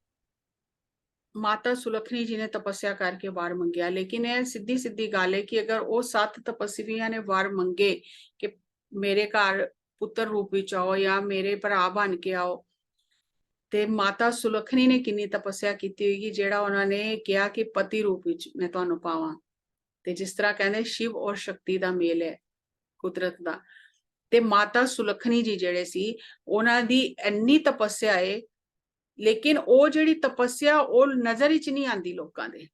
माता सुलखनी जी ने तपस्या करके वार मंगया। लेकिन यह सीधी सीधी गल है कि अगर वो 7 तपस्वियां ने वार मंगे कि मेरे घर पुत्र रूप विच आओ या मेरे भरा बन के आओ, ते माता सुलखनी ने किन्नी तपस्या की होगी जेड़ा उन्होंने कहा कि पति रूप विच मैं तुहानू पावां। ते जिस तरह कहते शिव और शक्ति का मेल है कुदरत का, ते माता सुलखनी जी जेड़े सी उन्हां दी इन्नी तपस्या है, लेकिन वो जिहड़ी तपस्या वो नजर च नहीं आती लोगों के।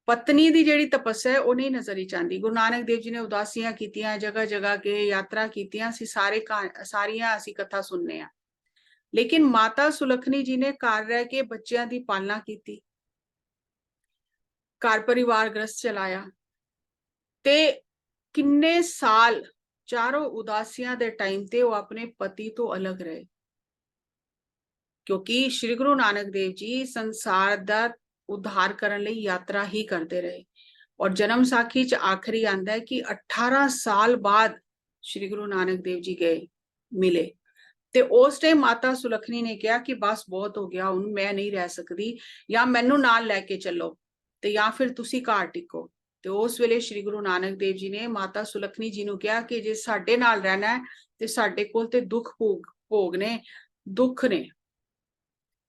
पत्नी की जिहड़ी तपस्या है वो नहीं नजर च आती। गुरु नानक देव जी ने उदासियां कीतियां, जगह जगह के यात्रा कीतियां, असीं सारियां असीं कथा सुनने आ। लेकिन माता सुलखनी जी ने घर रह के बच्चों की पालना की, घर परिवार ग्रस्त चलाया, ते किन्ने साल चारों उदासियां दे टाइम ते वो अपने पति तो अलग रहे, क्योंकि श्री गुरु नानक देव जी संसार का उद्धार करने लई यात्रा ही करते रहे। और जन्म साखी च आखिरी आंदा है कि 18 साल बाद श्री गुरु नानक देव जी गए मिले, ते उस टाइम माता सुलखनी ने कहा कि बस बहुत हो गया, हुण मैं नहीं रह सकती, या मैनू नाल लैके चलो ते या फिर तुसी घर टिको। तो उस वेले श्री गुरु नानक देव जी ने माता सुलखनी जी नू कहा कि जे साडे नाल रहना है ते साडे कोल ते दुख भोग ने, दुख ने,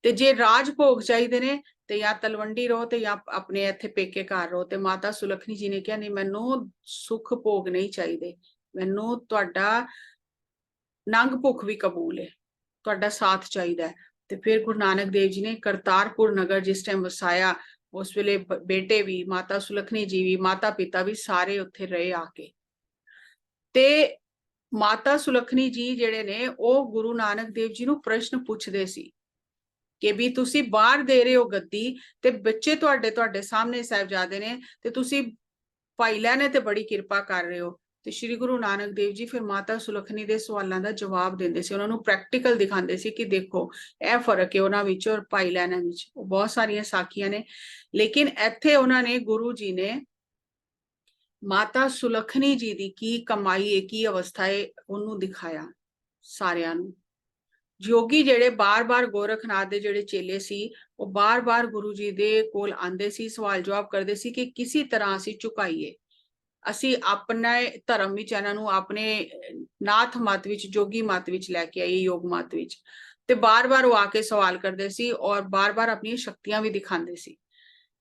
ते जे राज भोग चाहिए ने ते या तलवंडी रहो ते या अपने इत्थे पेके घर रहो। ते माता सुलखनी जी ने कहा नहीं, मैनू सुख भोग नहीं चाहिए, मैनू तुहाडा नंग भुख भी कबूल है, तुहाडा साथ चाहिए। ते फिर गुरु नानक देव जी ने करतारपुर नगर जिस टाइम वसाया, उस वेले बेटे भी, माता सुलखनी जी भी, माता पिता भी सारे उत्थे रहे आके। ते माता सुलखनी जी जेड़े ने वो गुरु नानक देव जी नू प्रश्न पूछदे सी कि भी तुसी बाहर दे रहे हो गद्दी ते बच्चे तुहाडे सामने साहिबजादे ने, ते तुसी पाई लैने ते बड़ी किरपा कर रहे हो। ते श्री गुरु नानक देव जी फिर माता सुलखनी दे सवालों का जवाब देंदे सी, उन्होंने प्रैक्टिकल दिखाते सी कि देखो यह फर्क है उन्हां विच और पाई लैने विच। बहुत सारियां साखियां ने, लेकिन इत्थे उन्होंने गुरु जी ने माता सुलखनी जी की की कमाई है, की अवस्था है, उन्होंने दिखाया सारियां नू। योगी जेड़े बार बार गोरखनाथ दे जेड़े चेले सी वो बार बार गुरु जी दे कोल आंदे सी, सवाल जवाब करते सी कि किसी तरह असी झुकाईए, असी अपने धर्म विच इन्हां नू अपने नाथ मत विच, जोगी मत विच लैके आईए, योग मत विच। ते बार बार वो आके सवाल करते सी और बार बार अपनी शक्तियां भी दिखाते सी,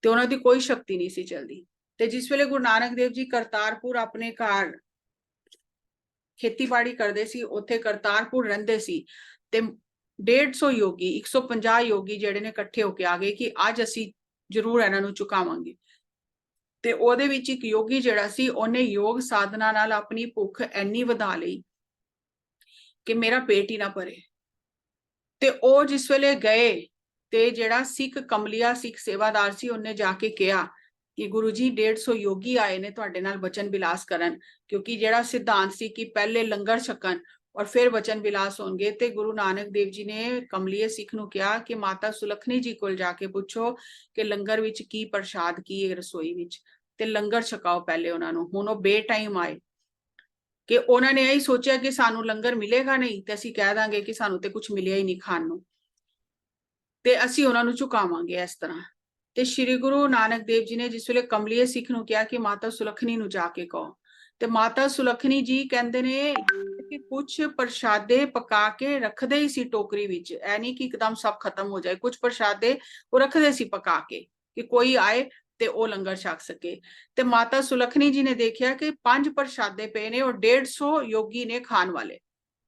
ते उन्हां दी कोई शक्ति नहीं सी चलदी। ते जिस वेले गुरु नानक देव जी करतारपुर अपने घर खेतीबाड़ी करते सी, उत्थे करतारपुर रहिंदे सी, ते 150 योगी 150 योगी जेडे ने इकट्ठे होके आ गए कि अज असी जरूर इन्हां नू झुकावांगे। ते ओहदे विच एक योगी जेड़ा सी ओने योग साधना नाल अपनी भुख इन्नी वधा लई कि मेरा पेट ही ना भरे। ते ओ जिस वेले गए ते जेड़ा सिख कमलिया सिख सेवादार सी उन्हें जाके कहा कि गुरु जी 150 योगी आए ने तुहाडे नाल वचन विलास करन, क्योंकि जेड़ा सिद्धांत सी कि पहले लंगर छकन और फिर वचन विलास होंगे। ते गुरु नानक देव जी ने कमलिए सिख नू कहा कि माता सुलखनी जी कोल जाके पुछो कि लंगर विच की प्रसाद की है रसोई विच, ते लंगर छकाओ पहले उन्हां नू। हुण ओ बेटाइम आए कि उन्होंने यही सोचा कि सानू लंगर मिलेगा नहीं, तो असीं कह दांगे कि सानू ते कुछ मिलिया ही नहीं खाण नू, ते असीं उन्हां नू झुकावांगे इस तरह। ते श्री गुरु नानक देव जी ने जिस वेले कमलिए सिख नू कहा कि माता सुलखनी नू जाके कहो, ते माता सुलखनी जी कहंदे ने कि कुछ प्रसादे पका के रखदे ही सी टोकरी विच, ऐ नहीं कि एकदम सब खत्म हो जाए, कुछ प्रसादे वो रखदे सी पका के कि कोई आए ते ओ लंगर छक सके। ते माता सुलखनी जी ने देखिया कि 5 प्रसादे पे ने और 150 योगी ने खान वाले।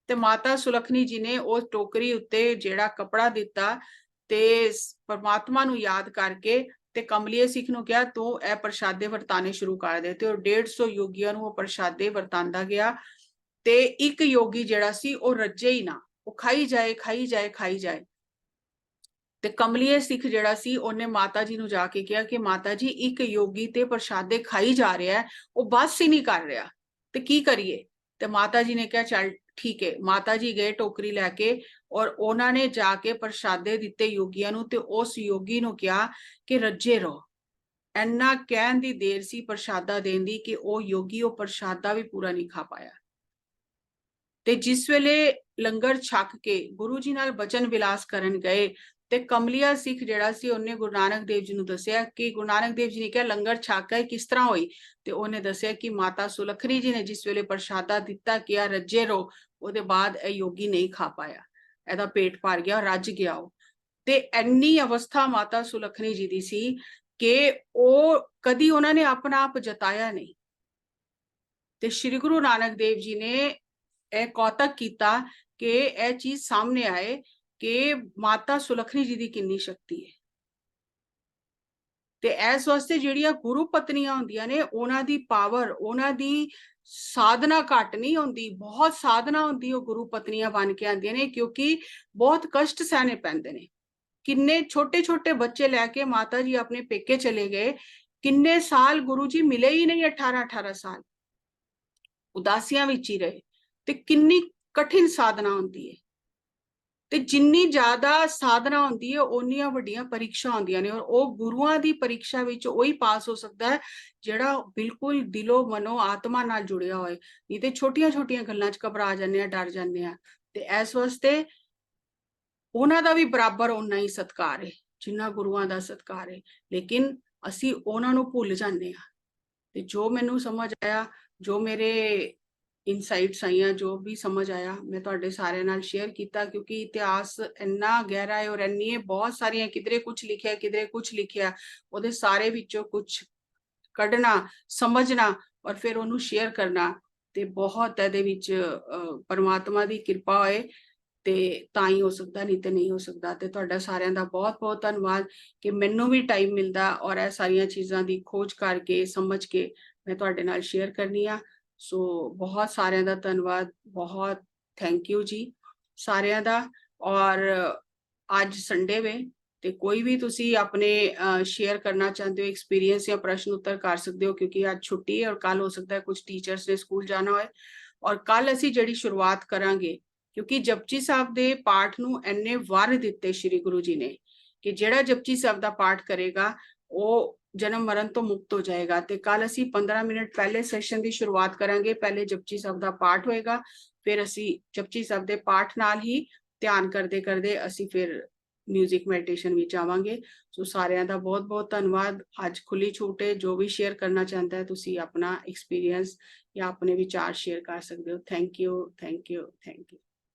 ते माता सुलखनी जी ने उस टोकरी उत्ते जेड़ा कपड़ा दिता ते परमात्मा नू याद करके ते कमलिए सिख नू कहा तू ए प्रसादे वरताने शुरू कर दे। ते 150 योगियां नू वो प्रसादे वरतांदा गया। ते एक योगी जेड़ा सी ओ रजे ही ना, वो खाई जाए खाई जाए खाई जाए। ते कमलिए सिख जेड़ा सी ओने माता जी नू जाके कहा कि माता जी एक योगी ते प्रसादे खाई जा रहा है, वो बस ही नहीं कर रहा, ते की करिए। ते माता जी ने कहा चल ठीक है। माता जी गए टोकरी लैके और उन्होंने जाके प्रसादे दिते योगियां नू, ते उस योगी नू कहा कि रजे रहो। ਇੰਨਾ ਕਹਿਣ ਦੀ ਦੇਰ ਸੀ ਪ੍ਰਸ਼ਾਦਾ ਦੇਣ ਦੀ ਕਿ ਉਹ ਯੋਗੀ ਉਹ ਪ੍ਰਸ਼ਾਦਾ ਵੀ ਪੂਰਾ ਨਹੀਂ ਖਾ ਪਾਇਆ। ਤੇ ਜਿਸ ਵੇਲੇ ਲੰਗਰ ਛਕ ਕੇ ਗੁਰੂ ਜੀ ਨਾਲ ਬਚਨ ਵਿਲਾਸ ਕਰਨ ਗਏ ਤੇ ਕਮਲੀਆ ਸਿੱਖ ਜਿਹੜਾ ਸੀ ਉਹਨੇ ਗੁਰੂ ਨਾਨਕ ਦੇਵ ਜੀ ਨੂੰ ਦੱਸਿਆ ਕਿ ਗੁਰੂ ਨਾਨਕ ਦੇਵ ਜੀ ਨੇ ਕਿਹਾ ਲੰਗਰ ਛਕ ਕੇ ਕਿਸ ਤਰ੍ਹਾਂ ਹੋਈ, ਤੇ ਉਹਨੇ ਦੱਸਿਆ ਕਿ ਮਾਤਾ ਸੁਲੱਖਣੀ ਜੀ ਨੇ ਜਿਸ ਵੇਲੇ ਪ੍ਰਸ਼ਾਦਾ ਦਿੱਤਾ ਕਿਹਾ ਰੱਜੇ ਰਹੋ, ਉਹਦੇ ਬਾਅਦ ਇਹ ਯੋਗੀ ਨਹੀਂ ਖਾ ਪਾਇਆ, ਇਹਦਾ ਪੇਟ ਭਰ ਗਿਆ, ਰੱਜ ਗਿਆ ਉਹ। ਤੇ ਇੰਨੀ ਅਵਸਥਾ ਮਾਤਾ ਸੁਲੱਖਣੀ ਜੀ ਦੀ ਸੀ ਕਿ ਉਹ ਕਦੀ ਉਹਨਾਂ ਨੇ ਆਪਣਾ ਆਪ ਜਤਾਇਆ ਨਹੀਂ। ਤੇ ਸ਼੍ਰੀ ਗੁਰੂ ਨਾਨਕ ਦੇਵ ਜੀ ਨੇ ਇਹ ਕੌਤਕ ਕੀਤਾ ਕਿ ਇਹ ਚੀਜ਼ ਸਾਹਮਣੇ ਆਏ ਕਿ ਮਾਤਾ ਸੁਲੱਖਣੀ ਜੀ ਦੀ ਕਿੰਨੀ ਸ਼ਕਤੀ ਹੈ। ਤੇ ਇਸ ਵਾਸਤੇ ਜਿਹੜੀਆਂ ਗੁਰੂ ਪਤਨੀਆਂ ਹੁੰਦੀਆਂ ਨੇ ਉਹਨਾਂ ਦੀ ਪਾਵਰ, ਉਹਨਾਂ ਦੀ ਸਾਧਨਾ ਘੱਟ ਨਹੀਂ ਹੁੰਦੀ, ਬਹੁਤ ਸਾਧਨਾ ਹੁੰਦੀ ਉਹ ਗੁਰੂ ਪਤਨੀਆਂ ਬਣ ਕੇ ਆਉਂਦੀਆਂ ਨੇ, ਕਿਉਂਕਿ ਬਹੁਤ ਕਸ਼ਟ ਸਹਿਣੇ ਪੈਂਦੇ ਨੇ। ਕਿੰਨੇ ਛੋਟੇ ਛੋਟੇ ਬੱਚੇ ਲੈ ਕੇ ਮਾਤਾ ਜੀ ਆਪਣੇ ਪੇਕੇ ਚਲੇ ਗਏ, ਕਿੰਨੇ ਸਾਲ ਗੁਰੂ ਜੀ ਮਿਲੇ ਹੀ ਨਹੀਂ, 18 ਸਾਲ ਉਦਾਸੀਆਂ ਵਿੱਚ ਹੀ ਰਹੇ। ਤੇ ਕਿੰਨੀ ਕਠਿਨ ਸਾਧਨਾ ਹੁੰਦੀ ਹੈ, ਤੇ ਜਿੰਨੀ ਜ਼ਿਆਦਾ ਸਾਧਨਾ ਹੁੰਦੀ ਹੈ ਓਨੀਆਂ ਵੱਡੀਆਂ ਪਰੀਖਿਆ ਹੁੰਦੀਆਂ ਨੇ, ਔਰ ਉਹ ਗੁਰੂਆਂ ਦੀ ਪਰੀਖਿਆ ਵਿੱਚ ਉਹੀ ਪਾਸ ਹੋ ਸਕਦਾ ਹੈ ਜਿਹੜਾ ਬਿਲਕੁਲ ਦਿਲੋਂ ਮਨੋਂ ਆਤਮਾ ਨਾਲ ਜੁੜਿਆ ਹੋਏ। ਨਹੀਂ ਤੇ ਛੋਟੀਆਂ ਛੋਟੀਆਂ ਗੱਲਾਂ 'ਚ ਘਬਰਾ ਜਾਂਦੇ ਆ, ਡਰ ਜਾਂਦੇ ਆ। ਤੇ ਇਸ ਵਾਸਤੇ ਉਹਨਾਂ ਦਾ ਵੀ ਬਰਾਬਰ ਓਨਾ ਹੀ ਸਤਿਕਾਰ ਹੈ ਜਿੰਨਾ ਗੁਰੂਆਂ ਦਾ ਸਤਿਕਾਰ ਹੈ, ਲੇਕਿਨ ਅਸੀਂ ਉਹਨਾਂ ਨੂੰ ਭੁੱਲ ਜਾਂਦੇ ਆ। ਤੇ ਜੋ ਮੈਨੂੰ ਸਮਝ ਆਇਆ, ਜੋ ਮੇਰੇ ਇਨਸਾਈਟਸ ਆਈਆਂ, ਜੋ ਵੀ ਸਮਝ ਆਇਆ, ਮੈਂ ਤੁਹਾਡੇ ਸਾਰਿਆਂ ਨਾਲ ਸ਼ੇਅਰ ਕੀਤਾ, ਕਿਉਂਕਿ ਇਤਿਹਾਸ ਇੰਨਾ ਗਹਿਰਾ ਹੈ ਔਰ ਇੰਨੀ ਬਹੁਤ ਸਾਰੀਆਂ, ਕਿਧਰੇ ਕੁਝ ਲਿਖਿਆ ਕਿਧਰੇ ਕੁਝ ਲਿਖਿਆ, ਉਹਦੇ ਸਾਰੇ ਵਿੱਚੋਂ ਕੁਝ ਕੱਢਣਾ, ਸਮਝਣਾ ਔਰ ਫਿਰ ਉਹਨੂੰ ਸ਼ੇਅਰ ਕਰਨਾ, ਤੇ ਬਹੁਤ ਇਹਦੇ ਵਿੱਚ ਪਰਮਾਤਮਾ ਦੀ ਕਿਰਪਾ ਹੋਏ ਤੇ ਤਾਂ ਹੀ ਹੋ ਸਕਦਾ, ਨਹੀਂ ਤੇ ਨਹੀਂ ਹੋ ਸਕਦਾ। ਤੇ ਤੁਹਾਡਾ ਸਾਰਿਆਂ ਦਾ ਬਹੁਤ ਬਹੁਤ ਧੰਨਵਾਦ ਕਿ ਮੈਨੂੰ ਵੀ ਟਾਈਮ ਮਿਲਦਾ ਔਰ ਇਹ ਸਾਰੀਆਂ ਚੀਜ਼ਾਂ ਦੀ ਖੋਜ ਕਰਕੇ ਸਮਝ ਕੇ ਮੈਂ ਤੁਹਾਡੇ ਨਾਲ ਸ਼ੇਅਰ ਕਰਨੀ ਆ। ਸੋ ਬਹੁਤ ਸਾਰਿਆਂ ਦਾ ਧੰਨਵਾਦ, ਬਹੁਤ ਥੈਂਕ ਯੂ ਜੀ ਸਾਰਿਆਂ ਦਾ। ਔਰ ਅੱਜ ਸੰਡੇ ਵੇ ਤੇ ਕੋਈ ਵੀ ਤੁਸੀਂ ਆਪਣੇ ਸ਼ੇਅਰ ਕਰਨਾ ਚਾਹੁੰਦੇ ਹੋ ਐਕਸਪੀਰੀਅੰਸ ਜਾਂ ਪ੍ਰਸ਼ਨ ਉੱਤਰ ਕਰ ਸਕਦੇ ਹੋ, ਕਿਉਂਕਿ ਅੱਜ ਛੁੱਟੀ ਹੈ ਔਰ ਕੱਲ ਹੋ ਸਕਦਾ ਹੈ ਕੁਝ ਟੀਚਰਸ ਨੇ ਸਕੂਲ ਜਾਣਾ ਹੋਏ। ਔਰ ਕੱਲ ਅਸੀਂ ਜਿਹੜੀ ਸ਼ੁਰੂਆਤ ਕਰਾਂਗੇ, ਕਿਉਂਕਿ ਜਪਜੀ ਸਾਹਿਬ ਦੇ ਪਾਠ ਨੂੰ ਇੰਨੇ ਵਰ ਦਿੱਤੇ ਸ਼੍ਰੀ ਗੁਰੂ ਜੀ ਨੇ ਕਿ ਜਿਹੜਾ ਜਪਜੀ ਸਾਹਿਬ ਦਾ ਪਾਠ ਕਰੇਗਾ ਉਹ ਜਨਮ ਮਰਨ ਤੋਂ ਮੁਕਤ ਹੋ ਜਾਏਗਾ। ਤੇ ਕੱਲ ਅਸੀਂ 15 ਮਿੰਟ ਪਹਿਲੇ ਸੈਸ਼ਨ ਦੀ ਸ਼ੁਰੂਆਤ ਕਰਾਂਗੇ। ਪਹਿਲੇ ਜਪਜੀ ਸਾਹਿਬ ਦਾ ਪਾਠ ਹੋਏਗਾ, ਫਿਰ ਅਸੀਂ ਜਪਜੀ ਸਾਹਿਬ ਦੇ ਪਾਠ ਨਾਲ ਹੀ ਧਿਆਨ ਕਰਦੇ ਕਰਦੇ ਅਸੀਂ ਫਿਰ ਮਿਊਜ਼ਿਕ ਮੈਡੀਟੇਸ਼ਨ ਵਿੱਚ ਆਵਾਂਗੇ। ਸੋ ਸਾਰਿਆਂ ਦਾ ਬਹੁਤ ਬਹੁਤ ਧੰਨਵਾਦ। ਅੱਜ ਖੁੱਲੀ ਛੂਟ ਹੈ, ਜੋ ਵੀ ਸ਼ੇਅਰ ਕਰਨਾ ਚਾਹੁੰਦਾ ਹੈ ਤੁਸੀਂ ਆਪਣਾ ਐਕਸਪੀਰੀਅੰਸ ਜਾਂ ਆਪਣੇ ਵਿਚਾਰ ਸ਼ੇਅਰ ਕਰ ਸਕਦੇ ਹੋ। Thank you, thank you, thank you.